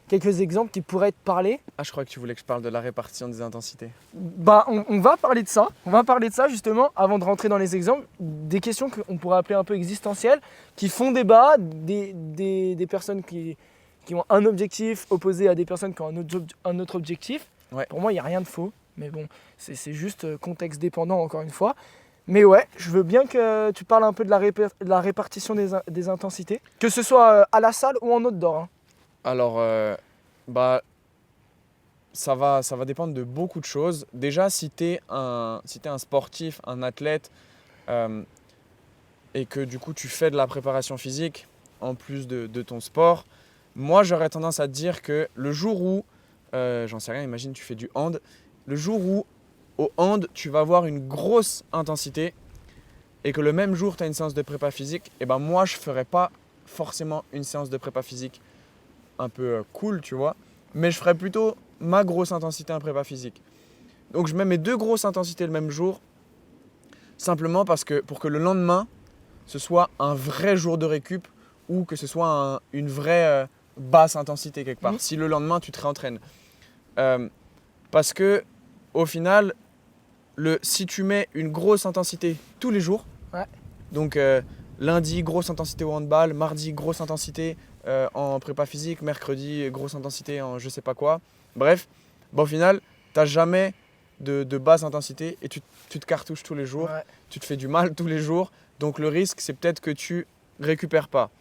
quelques exemples qui pourraient te parler. Ah, je crois que tu voulais que je parle de la répartition des intensités. Bah, on va parler de ça. On va parler de ça justement avant de rentrer dans les exemples. Des questions qu'on pourrait appeler un peu existentielles, qui font débat, des personnes qui ont un objectif opposé à des personnes qui ont un autre objectif. Ouais. Pour moi, il n'y a rien de faux. Mais bon, c'est juste contexte dépendant encore une fois. Mais ouais, je veux bien que tu parles un peu de la répartition des intensités. Que ce soit à la salle ou en outdoor. Hein. Alors, ça va dépendre de beaucoup de choses. Déjà, si tu es un sportif, un athlète, et que du coup tu fais de la préparation physique en plus de ton sport, moi j'aurais tendance à te dire que le jour où, j'en sais rien, imagine tu fais du hand, le jour où au hand tu vas avoir une grosse intensité et que le même jour tu as une séance de prépa physique, et ben moi je ne ferais pas forcément une séance de prépa physique un peu cool, tu vois, mais je ferais plutôt ma grosse intensité en prépa physique. Donc je mets mes 2 grosses intensités le même jour, simplement parce que pour que le lendemain, ce soit un vrai jour de récup ou que ce soit une vraie basse intensité quelque part, si le lendemain tu te réentraînes. Parce que au final, si tu mets une grosse intensité tous les jours, donc lundi, grosse intensité au handball, mardi, grosse intensité en prépa physique, mercredi, grosse intensité en je sais pas quoi. Bref, au final, tu n'as jamais de basse intensité et tu te cartouches tous les jours, tu te fais du mal tous les jours. Donc le risque, c'est peut-être que tu récupères pas.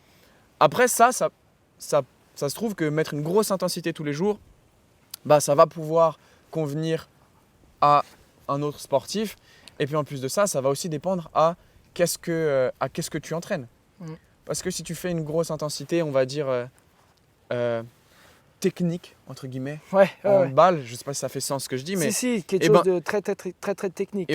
Après ça se trouve que mettre une grosse intensité tous les jours, bah, ça va pouvoir convenir à un autre sportif. Et puis en plus de ça, ça va aussi dépendre à qu'est-ce que tu entraînes. Parce que si tu fais une grosse intensité, on va dire technique, entre guillemets, en balle, je ne sais pas si ça fait sens ce que je dis, mais… Si, quelque chose de très technique,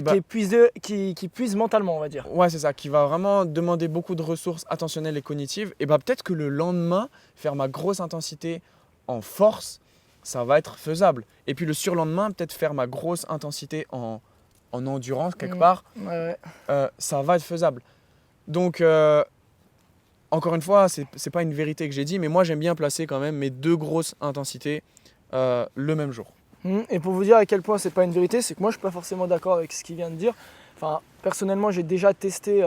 qui puise mentalement, on va dire. Ouais, c'est ça, qui va vraiment demander beaucoup de ressources attentionnelles et cognitives. Et peut-être que le lendemain, faire ma grosse intensité en force, ça va être faisable. Et puis le surlendemain, peut-être faire ma grosse intensité en endurance, quelque part, ça va être faisable. Donc… encore une fois, c'est pas une vérité que j'ai dit, mais moi j'aime bien placer quand même mes 2 grosses intensités le même jour. Et pour vous dire à quel point c'est pas une vérité, c'est que moi je suis pas forcément d'accord avec ce qu'il vient de dire. Enfin, personnellement, j'ai déjà testé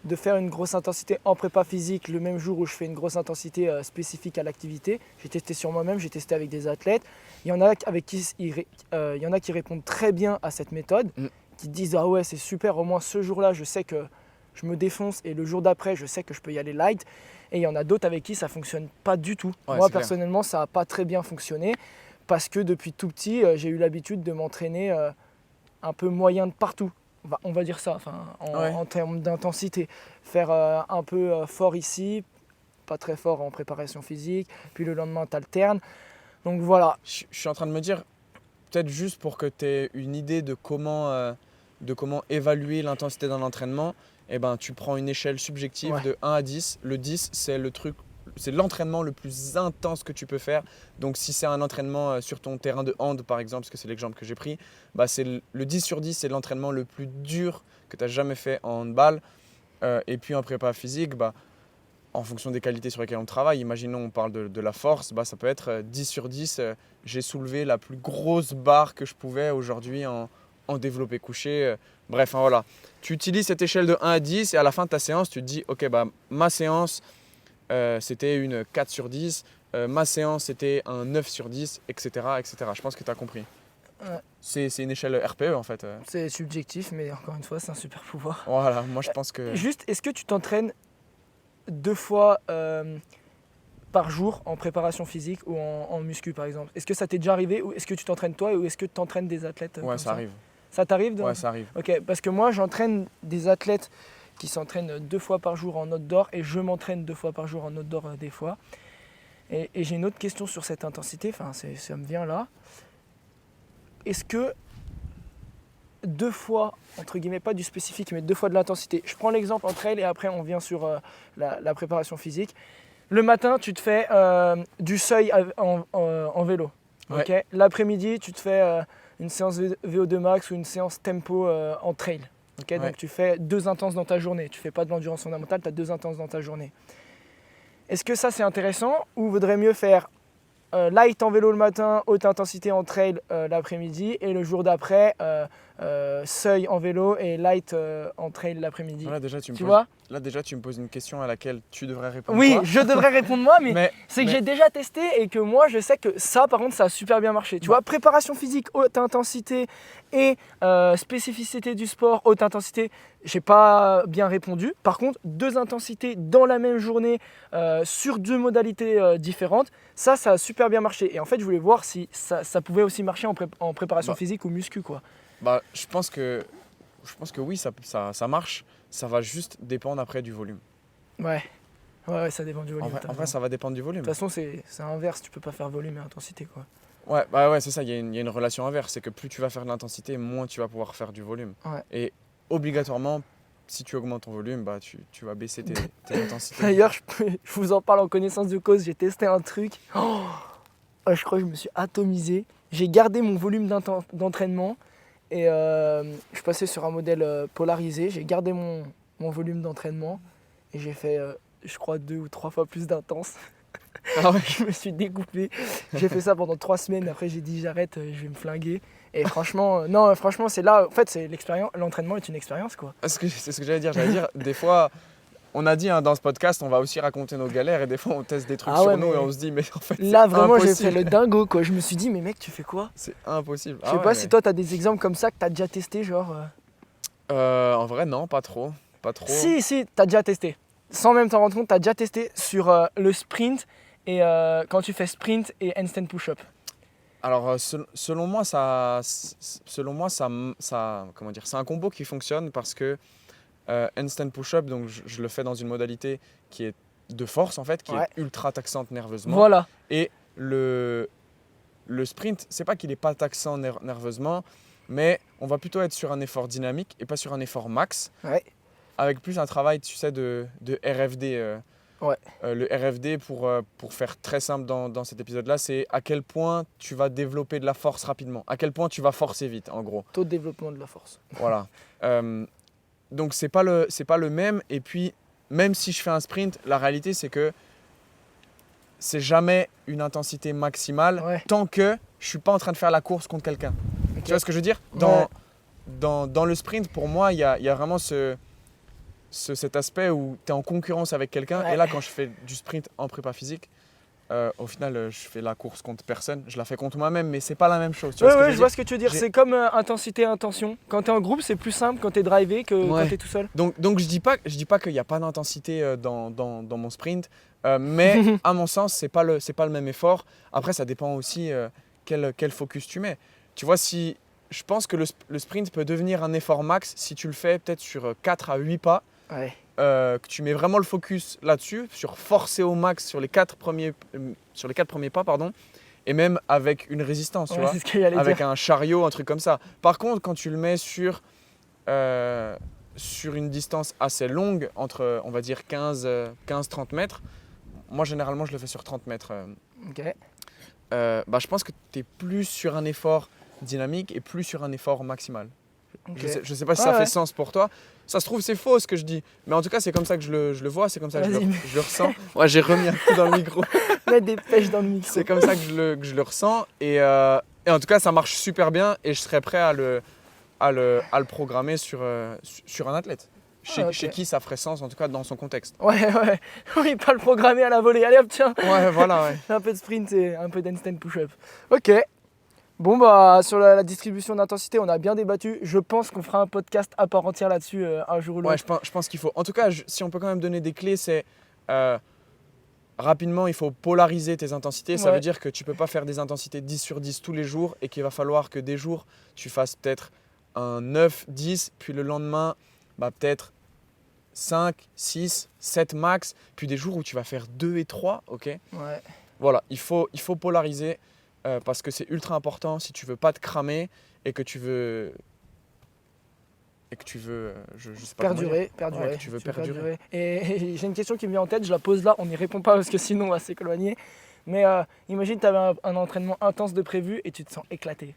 de faire une grosse intensité en prépa physique le même jour où je fais une grosse intensité spécifique à l'activité. J'ai testé sur moi-même, j'ai testé avec des athlètes. Il y en a avec qui il y en a qui répondent très bien à cette méthode, qui disent ah ouais c'est super, au moins ce jour-là je sais que je me défonce et le jour d'après je sais que je peux y aller light. Et il y en a d'autres avec qui ça fonctionne pas du tout. Ouais, Moi c'est clair. personnellement ça n'a pas très bien fonctionné parce que depuis tout petit j'ai eu l'habitude de m'entraîner un peu moyen de partout. On va dire ça, en termes d'intensité. Faire un peu fort ici, pas très fort en préparation physique, puis le lendemain tu alternes. Donc voilà. Je suis en train de me dire, peut-être juste pour que tu aies une idée de comment évaluer l'intensité d'un entraînement, eh ben, tu prends une échelle subjective de 1 à 10. Le 10, c'est l'entraînement le plus intense que tu peux faire. Donc si c'est un entraînement sur ton terrain de hand par exemple, parce que c'est l'exemple que j'ai pris, bah, c'est le 10 sur 10, c'est l'entraînement le plus dur que tu as jamais fait en handball. Et puis en prépa physique, bah, en fonction des qualités sur lesquelles on travaille, imaginons on parle de la force, bah, ça peut être 10 sur 10, j'ai soulevé la plus grosse barre que je pouvais aujourd'hui en développé couché. Bref, voilà. Tu utilises cette échelle de 1 à 10 et à la fin de ta séance, tu te dis ok, bah, ma séance c'était une 4 sur 10, ma séance c'était un 9 sur 10, etc. etc. Je pense que tu as compris. Ouais. C'est une échelle RPE en fait. C'est subjectif, mais encore une fois, c'est un super pouvoir. Voilà, moi je pense que… Juste, est-ce que tu t'entraînes 2 fois par jour en préparation physique ou en muscu par exemple? Est-ce que ça t'est déjà arrivé ou est-ce que tu t'entraînes toi ou est-ce que tu t'entraînes des athlètes Ouais, comme ça arrive. Ça t'arrive Ouais, ça arrive. Ok, parce que moi j'entraîne des athlètes qui s'entraînent 2 fois par jour en outdoor et je m'entraîne 2 fois par jour en outdoor des fois. Et j'ai une autre question sur cette intensité, ça me vient là. Est-ce que 2 fois, entre guillemets, pas du spécifique, mais 2 fois de l'intensité. Je prends l'exemple en trail et après on vient sur la préparation physique. Le matin, tu te fais du seuil en vélo. Ouais. Okay. L'après-midi, tu te fais une séance VO2 max ou une séance tempo en trail. Okay. Ouais. Donc tu fais 2 intenses dans ta journée. Tu fais pas de l'endurance fondamentale, tu as 2 intenses dans ta journée. Est-ce que ça c'est intéressant ou vaudrait mieux faire light en vélo le matin, haute intensité en trail l'après-midi et le jour d'après seuil en vélo et light en trail l'après-midi. Là déjà, tu me poses une question à laquelle tu devrais répondre. Oui, toi. je devrais répondre moi, mais c'est que mais- j'ai déjà testé et que moi je sais que ça par contre ça a super bien marché. Tu vois, préparation physique, haute intensité et spécificité du sport, haute intensité, j'ai pas bien répondu. Par contre, 2 intensités dans la même journée sur 2 modalités différentes, ça a super bien marché. Et en fait, je voulais voir si ça pouvait aussi marcher en préparation physique ou muscu quoi. Bah, je pense que oui, ça marche. Ça va juste dépendre après du volume. Ouais, ça dépend du volume. En vrai, ça va dépendre du volume. De toute façon, c'est inverse, tu peux pas faire volume et intensité quoi. Ouais, c'est ça, il y a une relation inverse. C'est que plus tu vas faire de l'intensité, moins tu vas pouvoir faire du volume. Ouais. Et obligatoirement, si tu augmentes ton volume, bah, tu vas baisser tes intensités. D'ailleurs, je vous en parle en connaissance de cause, j'ai testé un truc. Je crois que je me suis atomisé. J'ai gardé mon volume d'entraînement et je passais sur un modèle polarisé. J'ai gardé mon volume d'entraînement et j'ai fait, je crois, 2 ou 3 fois plus d'intense. Ah ouais. Je me suis découpé. J'ai fait ça pendant 3 semaines. Après, j'ai dit j'arrête, je vais me flinguer. Et franchement, non, franchement, c'est là. En fait, c'est l'expérience. L'entraînement est une expérience, quoi. C'est ce que j'allais dire. Des fois, on a dit dans ce podcast, on va aussi raconter nos galères et des fois, on teste des trucs sur nous et on se dit, mais en fait, là, vraiment, j'ai impossible. fait le dingo, quoi. Je me suis dit, mais mec, tu fais quoi? C'est impossible. Je sais pas si toi, t'as des exemples comme ça que t'as déjà testé, genre. En vrai, non, pas trop. Si, t'as déjà testé. Sans même t'en rendre compte, t'as déjà testé sur le sprint et quand tu fais sprint et handstand push-up. Alors, selon moi, comment dire, c'est un combo qui fonctionne parce que handstand push-up, donc je le fais dans une modalité qui est de force en fait, qui est ultra taxante nerveusement. Voilà. Et le sprint, c'est pas qu'il n'est pas taxant nerveusement, mais on va plutôt être sur un effort dynamique et pas sur un effort max. Ouais. Avec plus un travail, tu sais, de RFD. Le RFD, pour faire très simple dans cet épisode-là, c'est à quel point tu vas développer de la force rapidement, à quel point tu vas forcer vite, en gros. Taux de développement de la force. Voilà. Donc, c'est pas le même. Et puis, même si je fais un sprint, la réalité, c'est que c'est jamais une intensité maximale tant que je suis pas en train de faire la course contre quelqu'un. Okay. Tu vois ce que je veux dire? dans le sprint, pour moi, il y a vraiment cet aspect où tu es en concurrence avec quelqu'un. Ouais. Et là, quand je fais du sprint en prépa physique, au final, je fais la course contre personne. Je la fais contre moi-même, mais c'est pas la même chose. Tu vois ce que je veux Je dire? vois ce que tu veux dire. J'ai- C'est comme intensité, intention. Quand t'es en groupe, c'est plus simple quand t'es drivé que Ouais. quand t'es tout seul. Donc je dis pas qu'il n'y a pas d'intensité dans mon sprint, mais à mon sens, c'est pas le même effort. Après, ça dépend aussi quel focus tu mets. Tu vois, si je pense que le sprint peut devenir un effort max si tu le fais peut-être sur 4 à 8 pas. Ouais. Que tu mets vraiment le focus là-dessus, sur forcer au max sur les 4 premiers pas, pardon, et même avec une résistance, tu Ouais, vois, c'est ce que j'allais avec dire. un chariot, un truc comme ça. Par contre, quand tu le mets sur une distance assez longue, entre, on va dire, 15-30 mètres, moi, généralement, je le fais sur 30 mètres. Ok. Je pense que tu es plus sur un effort dynamique et plus sur un effort maximal. Ok. Je sais pas si Ouais, ça fait ouais. sens pour toi. Ça se trouve, c'est faux ce que je dis. Mais en tout cas, c'est comme ça que je le vois, c'est comme ça que Vas-y, je le ressens. Ouais, j'ai remis un coup dans le micro. Mettre des pêches dans le micro. C'est comme ça que je le ressens. Et en tout cas, ça marche super bien et je serais prêt à le programmer sur un athlète. Ok. Chez qui ça ferait sens, en tout cas dans son contexte. Ouais. Oui, pas le programmer à la volée. Allez hop, tiens. Ouais, voilà, ouais. Un peu de sprint et un peu d'handstand push-up. Ok. Bon, bah, sur la distribution d'intensité, on a bien débattu. Je pense qu'on fera un podcast à part entière là-dessus un jour ou l'autre. Ouais, je pense qu'il faut. En tout cas, si on peut quand même donner des clés, c'est rapidement, il faut polariser tes intensités. Ça Ouais. veut dire que tu ne peux pas faire des intensités 10 sur 10 tous les jours et qu'il va falloir que des jours, tu fasses peut-être un 9, 10, puis le lendemain, peut-être 5, 6, 7 max, puis des jours où tu vas faire 2 et 3, ok? Ouais. Voilà, il faut polariser parce que c'est ultra important si tu veux pas te cramer et que tu veux je sais pas comment dire. Perdurer. Ouais, que tu veux perdurer. Et j'ai une question qui me vient en tête, je la pose là, on n'y répond pas parce que sinon on va s'éloigner. Mais imagine tu avais un entraînement intense de prévu et tu te sens éclaté.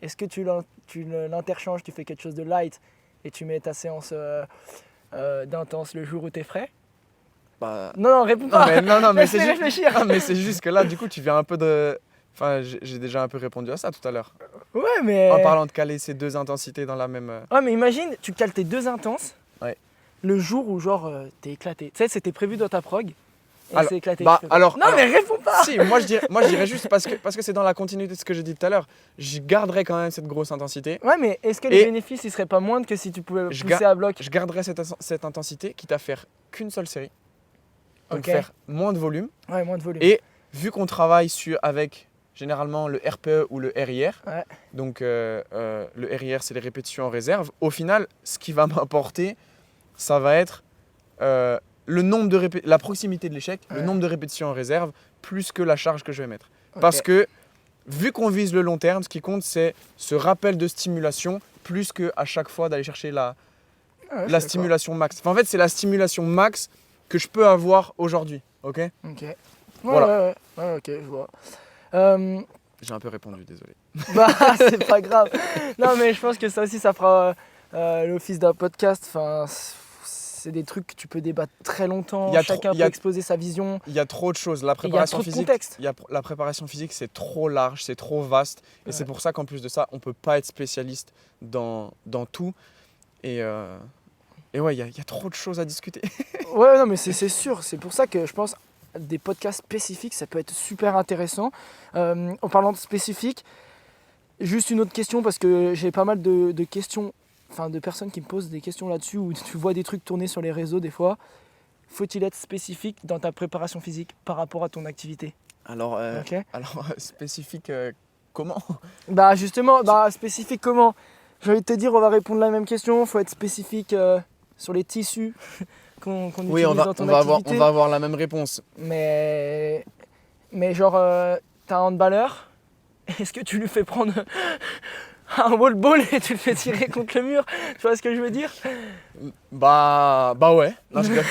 Est-ce que tu l'interchanges, tu fais quelque chose de light et tu mets ta séance d'intense le jour où tu es frais? Non, réponds pas. Non, mais Laisse-les c'est juste... réfléchir. Non, mais c'est juste que là, du coup, tu viens un peu de... Enfin, j'ai déjà un peu répondu à ça tout à l'heure. Ouais, mais. En parlant de caler ces deux intensités dans la même... Ouais, mais imagine, tu cales tes deux intenses Ouais. le jour où, genre, t'es éclaté. Tu sais, c'était prévu dans ta prog et Alors, c'est éclaté. bah, Tu fais quoi? alors- Non, mais réponds pas. Si, moi je dirais juste parce que c'est dans la continuité de ce que j'ai dit tout à l'heure, je garderai quand même cette grosse intensité. Ouais, mais est-ce que les Et- bénéfices, ils seraient pas moindres que si tu pouvais Je pousser à bloc? Je garderai cette intensité, quitte à faire qu'une seule série. Donc Ok. faire moins de volume. Ouais, moins de volume. Et vu qu'on travaille avec généralement le RPE ou le RIR, Ouais. donc le RIR c'est les répétitions en réserve, au final ce qui va m'apporter, ça va être le nombre de la proximité de l'échec, le Ouais. nombre de répétitions en réserve, plus que la charge que je vais mettre. Ok. Parce que vu qu'on vise le long terme, ce qui compte c'est ce rappel de stimulation, plus qu'à chaque fois d'aller chercher Ah ouais, je la suis stimulation max. Enfin, en fait c'est la stimulation max que je peux avoir aujourd'hui, ok? d'accord. Ok. Ouais, Voilà. ouais, ok, je vois. J'ai un peu répondu, désolé. Bah, c'est pas grave. Non, mais je pense que ça aussi, ça fera l'office d'un podcast. Enfin, c'est des trucs que tu peux débattre très longtemps. Il y a Chacun trop- il y a- peut exposer sa vision. Il y a trop de choses. La Et il y a préparation trop de physique, contexte. la préparation physique, c'est trop large, c'est trop vaste. Et Ouais. c'est pour ça qu'en plus de ça, on ne peut pas être spécialiste dans tout. Et ouais, il y a trop de choses à discuter. Ouais, non, mais c'est sûr. C'est pour ça que je pense des podcasts spécifiques, ça peut être super intéressant. En parlant de spécifique, juste une autre question parce que j'ai pas mal de questions, enfin de personnes qui me posent des questions là-dessus où tu vois des trucs tourner sur les réseaux des fois. Faut-il être spécifique dans ta préparation physique par rapport à ton activité? Alors, Ok. spécifique, comment? Bah justement, spécifique comment? J'ai envie de te dire, on va répondre à la même question. Faut être spécifique sur les tissus qu'on Oui, utilise on va, dans ton on va avoir, activité. on va avoir la même réponse. Mais genre, t'as un handballeur, est-ce que tu lui fais prendre un wall ball et tu le fais tirer contre le mur? Tu vois ce que je veux dire? Bah ouais. Non, je rigole.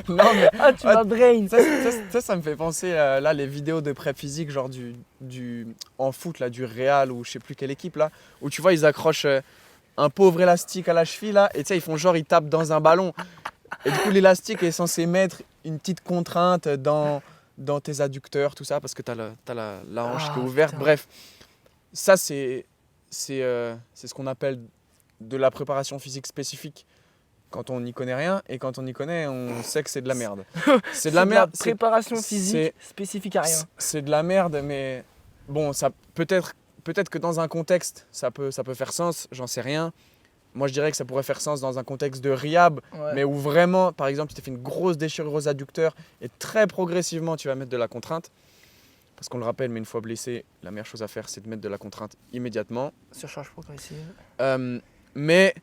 Non, mais Ah, tu Ouais. m'as brain. ça me fait penser là les vidéos de prep physique genre en foot là du Real ou je sais plus quelle équipe là où tu vois ils accrochent un pauvre élastique à la cheville là et tu sais ils font genre ils tapent dans un ballon et du coup l'élastique est censé mettre une petite contrainte dans tes adducteurs tout ça parce que t'as la hanche qui est Ah, ouverte. putain. Bref, ça c'est c'est ce qu'on appelle de la préparation physique spécifique quand on n'y connaît rien, et quand on y connaît, on sait que c'est de la merde. C'est de la merde. Préparation physique spécifique à rien. C'est de la merde, mais bon, ça peut-être que dans un contexte, ça peut faire sens, j'en sais rien. Moi, je dirais que ça pourrait faire sens dans un contexte de rehab, mais où vraiment, par exemple, tu t'es fait une grosse déchirure aux adducteurs et très progressivement, tu vas mettre de la contrainte. Parce qu'on le rappelle, mais une fois blessé, la meilleure chose à faire, c'est de mettre de la contrainte immédiatement. Surcharge progressive. Mais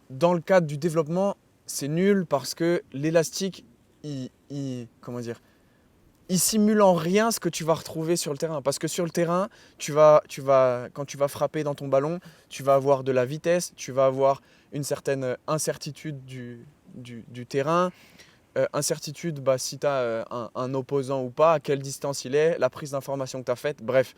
dans le cadre du développement, c'est nul parce que l'élastique, comment dire, il simule en rien ce que tu vas retrouver sur le terrain. Parce que sur le terrain, quand tu vas frapper dans ton ballon, tu vas avoir de la vitesse, tu vas avoir une certaine incertitude du terrain. Incertitude, si tu as un opposant ou pas, à quelle distance il est, la prise d'information que tu as faite. Bref,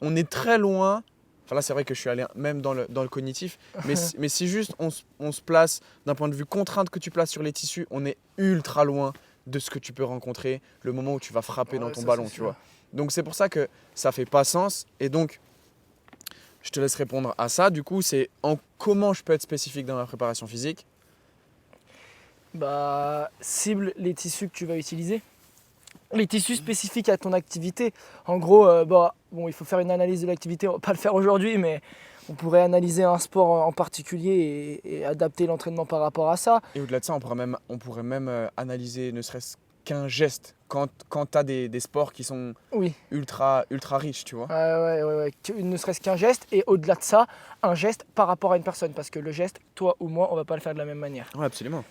on est très loin. Enfin là, c'est vrai que je suis allé même dans le cognitif. Mais si juste on se place d'un point de vue contrainte que tu places sur les tissus, on est ultra loin de ce que tu peux rencontrer le moment où tu vas frapper dans ton ballon, tu vois. Donc c'est pour ça que ça fait pas sens. Et donc, je te laisse répondre à ça. Du coup, c'est comment je peux être spécifique dans ma préparation physique. Cible les tissus que tu vas utiliser. Les tissus spécifiques à ton activité. En gros, il faut faire une analyse de l'activité. On va pas le faire aujourd'hui, mais on pourrait analyser un sport en particulier et adapter l'entraînement par rapport à ça. Et au-delà de ça, on pourrait même analyser ne serait-ce qu'un geste quand tu as des sports qui sont ultra riches, tu vois. Ouais. Ne serait-ce qu'un geste, et au-delà de ça, un geste par rapport à une personne. Parce que le geste, toi ou moi, on va pas le faire de la même manière. Ouais, absolument.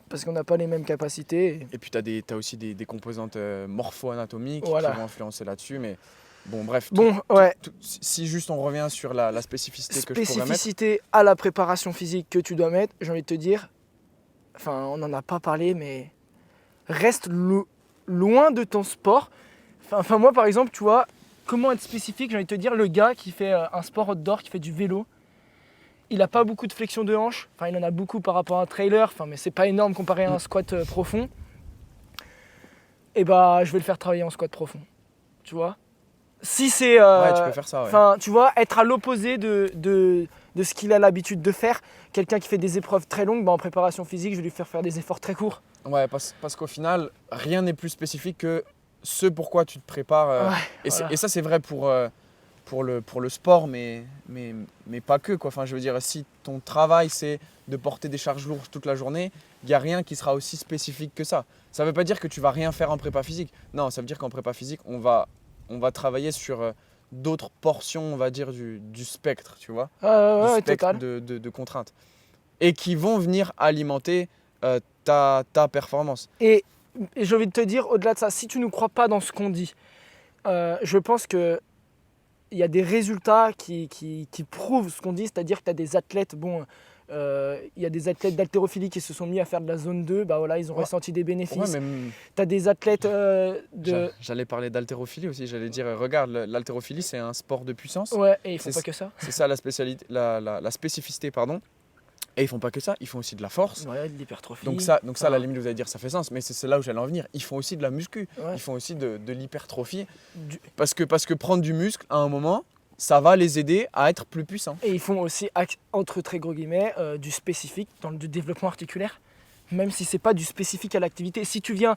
Parce qu'on n'a pas les mêmes capacités. Et puis tu as aussi des composantes morpho-anatomiques qui vont influencer là-dessus. Mais bon, bref. Si juste on revient sur la spécificité que je pourrais mettre. Spécificité à la préparation physique que tu dois mettre, j'ai envie de te dire, on n'en a pas parlé, mais reste loin de ton sport. Enfin, moi, par exemple, tu vois, comment être spécifique, j'ai envie de te dire, le gars qui fait un sport outdoor, qui fait du vélo, il n'a pas beaucoup de flexion de hanche. Enfin, il en a beaucoup par rapport à un trailer, mais c'est pas énorme comparé à un squat profond. Et je vais le faire travailler en squat profond. Tu vois ? Si c'est. Tu peux faire ça, ouais. Tu vois, être à l'opposé de ce qu'il a l'habitude de faire. Quelqu'un qui fait des épreuves très longues, en préparation physique, je vais lui faire des efforts très courts. Ouais, parce qu'au final, rien n'est plus spécifique que ce pourquoi tu te prépares. Et ça, c'est vrai pour le sport, mais pas que, quoi. Enfin, je veux dire, si ton travail, c'est de porter des charges lourdes toute la journée, il n'y a rien qui sera aussi spécifique que ça. Ça ne veut pas dire que tu vas rien faire en prépa physique. Non, ça veut dire qu'en prépa physique, on va travailler sur d'autres portions, on va dire, du spectre, tu vois. Du spectre de contraintes. Et qui vont venir alimenter ta performance. Et j'ai envie de te dire, au-delà de ça, si tu ne crois pas dans ce qu'on dit, je pense que il y a des résultats qui prouvent ce qu'on dit, c'est-à-dire que tu as des athlètes, il y a des athlètes d'haltérophilie qui se sont mis à faire de la zone 2, ils ont ressenti des bénéfices. Tu as des athlètes J'allais parler d'haltérophilie aussi, j'allais dire, regarde, l'haltérophilie c'est un sport de puissance. Ouais, et ils font pas que ça. C'est ça la spécificité, pardon. Et ils font pas que ça, ils font aussi de la force. Ouais, de l'hypertrophie. Donc ça, à la limite, vous allez dire, ça fait sens, mais c'est là où j'allais en venir. Ils font aussi de la muscu, ils font aussi de l'hypertrophie. Parce que prendre du muscle, à un moment, ça va les aider à être plus puissants. Et ils font aussi, entre très gros guillemets, du spécifique dans le développement articulaire. Même si c'est pas du spécifique à l'activité. Si tu viens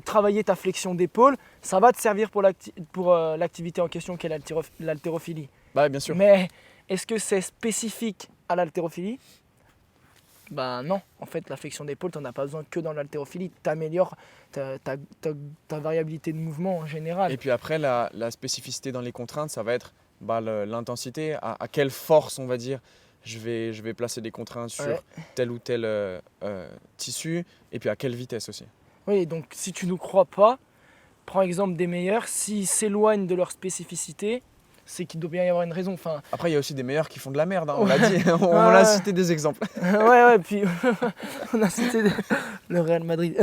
travailler ta flexion d'épaule, ça va te servir pour l'activité en question qui est l'haltérophilie. Bien sûr. Mais est-ce que c'est spécifique à l'haltérophilie ? Non, en fait la flexion d'épaule, tu n'en as pas besoin que dans l'haltérophilie, tu améliores ta variabilité de mouvement en général. Et puis après, la spécificité dans les contraintes, ça va être l'intensité, à quelle force on va dire, je vais placer des contraintes sur tel ou tel tissu, et puis à quelle vitesse aussi. Oui, donc si tu ne crois pas, prends exemple des meilleurs, s'ils s'éloignent de leur spécificité, c'est qu'il doit bien y avoir une raison. Après, il y a aussi des meilleurs qui font de la merde, on l'a dit, on a cité des exemples. Puis on a cité le Real Madrid.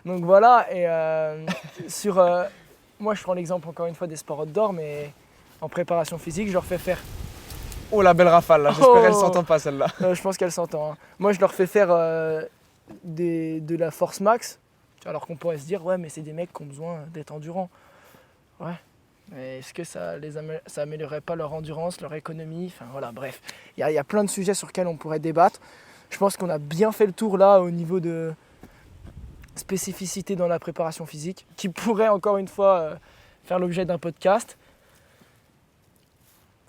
Donc voilà, et moi je prends l'exemple encore une fois des sports outdoor, mais en préparation physique, je leur fais faire... Oh la belle rafale là, j'espère qu'elle s'entend pas celle-là. Je pense qu'elle s'entend. Hein. Moi je leur fais faire de la force max, alors qu'on pourrait se dire, ouais mais c'est des mecs qui ont besoin d'être endurants. Ouais. Mais est-ce que ça améliorerait pas leur endurance, leur économie? Enfin voilà, bref. Il y a plein de sujets sur lesquels on pourrait débattre. Je pense qu'on a bien fait le tour là au niveau de spécificité dans la préparation physique, qui pourrait encore une fois faire l'objet d'un podcast.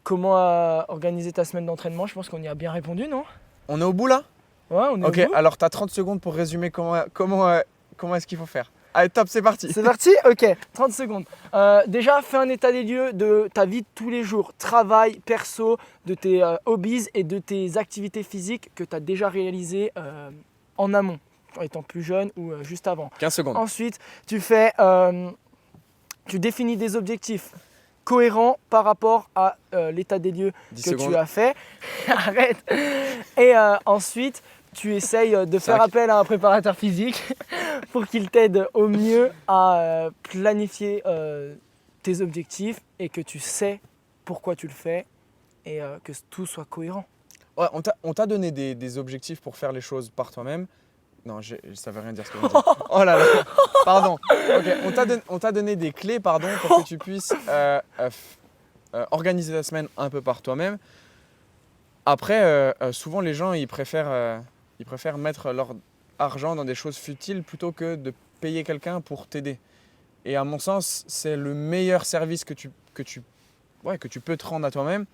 Comment organiser ta semaine d'entraînement? Je pense qu'on y a bien répondu, non? On est au bout là? Ouais, on est Ok, au bout. alors tu as 30 secondes pour résumer comment est-ce qu'il faut faire. Allez, top, c'est parti. C'est parti? Ok, 30 secondes. Déjà, fais un état des lieux de ta vie de tous les jours. Travail, perso, de tes hobbies et de tes activités physiques que tu as déjà réalisées en amont, en étant plus jeune ou juste avant. 15 secondes. Ensuite, tu définis des objectifs cohérents par rapport à l'état des lieux 10 que secondes. tu as fait. Arrête. Et ensuite, tu essayes de faire 5. appel à un préparateur physique pour qu'il t'aide au mieux à planifier tes objectifs et que tu sais pourquoi tu le fais et que tout soit cohérent. Ouais, on t'a donné des objectifs pour faire les choses par toi-même. Non, ça veut rien dire ce que je veux dire. Oh là là, pardon. Ok, on t'a donné des clés, pardon, pour que tu puisses organiser ta semaine un peu par toi-même. Après, souvent les gens, ils préfèrent mettre leur argent dans des choses futiles plutôt que de payer quelqu'un pour t'aider. Et à mon sens, c'est le meilleur service que tu peux te rendre à toi-même.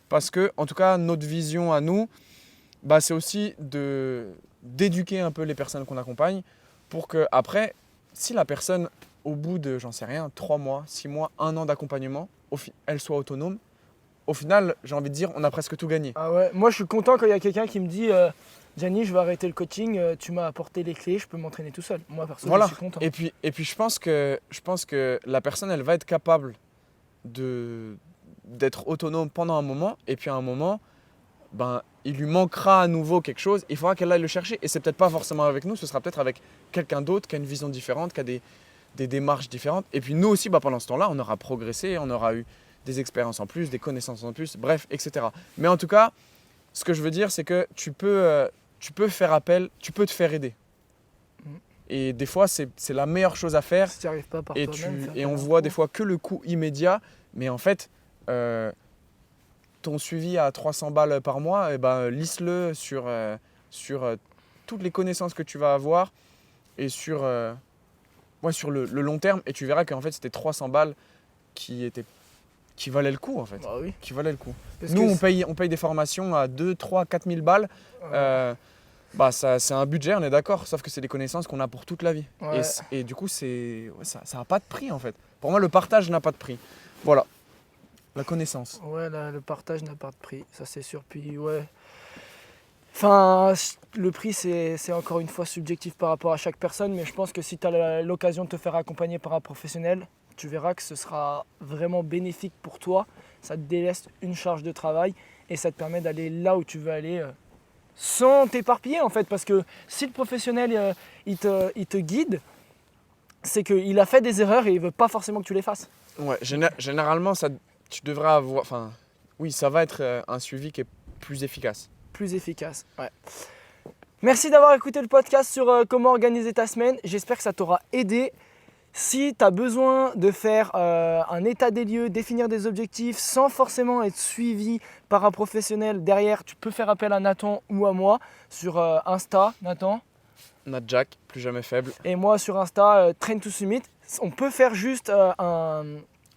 Parce que, en tout cas, notre vision à nous, bah, c'est aussi d'éduquer un peu les personnes qu'on accompagne pour que après, si la personne, au bout de, j'en sais rien, 3 mois, 6 mois, 1 an d'accompagnement, elle soit autonome, au final, j'ai envie de dire, on a presque tout gagné. Ah ouais, moi je suis content quand il y a quelqu'un qui me dit Gianni, je vais arrêter le coaching, tu m'as apporté les clés, je peux m'entraîner tout seul. Moi perso, Voilà. je suis content. Et puis je pense que la personne, elle va être capable d'être autonome pendant un moment, et puis à un moment, ben, il lui manquera à nouveau quelque chose, il faudra qu'elle aille le chercher. Et c'est peut-être pas forcément avec nous, ce sera peut-être avec quelqu'un d'autre qui a une vision différente, qui a des démarches différentes. Et puis nous aussi, bah, pendant ce temps-là, on aura progressé, on aura eu des expériences en plus, des connaissances en plus, bref, etc. Mais en tout cas, ce que je veux dire, c'est que tu peux faire appel, tu peux te faire aider. Et des fois, c'est la meilleure chose à faire. Si tu n'y arrives pas par toi-même, Et on voit des fois que le coût immédiat, mais en fait, ton suivi à 300 balles par mois, eh ben, lisse-le sur toutes les connaissances que tu vas avoir et sur le long terme, et tu verras qu'en fait, c'était 300 balles qui valaient le coup en fait. Bah oui. Qui valaient le coup. Parce Nous, que on paye des formations à 2, 3, 4 000 balles. Bah, c'est un budget, on est d'accord, sauf que c'est des connaissances qu'on a pour toute la vie. Ouais. Et du coup, ça n'a pas de prix en fait. Pour moi, le partage n'a pas de prix. Voilà, la connaissance. Ouais, le partage n'a pas de prix, ça c'est sûr. Puis ouais. Enfin, le prix c'est encore une fois subjectif par rapport à chaque personne, mais je pense que si tu as l'occasion de te faire accompagner par un professionnel, tu verras que ce sera vraiment bénéfique pour toi. Ça te délaisse une charge de travail et ça te permet d'aller là où tu veux aller sans t'éparpiller en fait. Parce que si le professionnel il te guide, c'est qu'il a fait des erreurs et il ne veut pas forcément que tu les fasses. Ouais, généralement, tu devrais avoir. Enfin, oui, ça va être un suivi qui est plus efficace. Plus efficace, ouais. Merci d'avoir écouté le podcast sur comment organiser ta semaine. J'espère que ça t'aura aidé. Si tu as besoin de faire un état des lieux, définir des objectifs sans forcément être suivi par un professionnel derrière, tu peux faire appel à Nathan ou à moi sur Insta, Nathan. Nat Jack, plus jamais faible. Et moi sur Insta, Train to Summit. On peut faire juste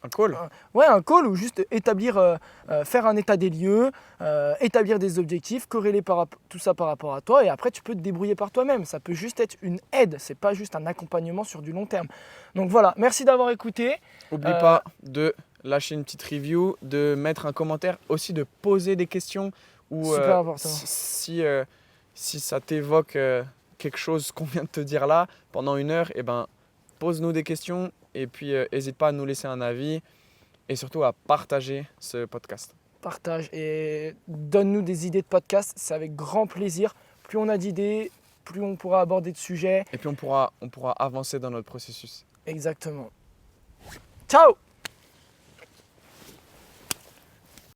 Un call. un call ou juste faire un état des lieux, établir des objectifs, corréler tout ça par rapport à toi et après tu peux te débrouiller par toi-même. Ça peut juste être une aide, c'est pas juste un accompagnement sur du long terme. Donc voilà, merci d'avoir écouté. N'oublie pas de lâcher une petite review, de mettre un commentaire, aussi de poser des questions ou Super important. si ça t'évoque quelque chose qu'on vient de te dire là pendant 1 heure, eh ben, pose-nous des questions. Et puis, n'hésite pas à nous laisser un avis et surtout à partager ce podcast. Partage et donne-nous des idées de podcast, c'est avec grand plaisir. Plus on a d'idées, plus on pourra aborder de sujets. Et puis, on pourra avancer dans notre processus. Exactement. Ciao!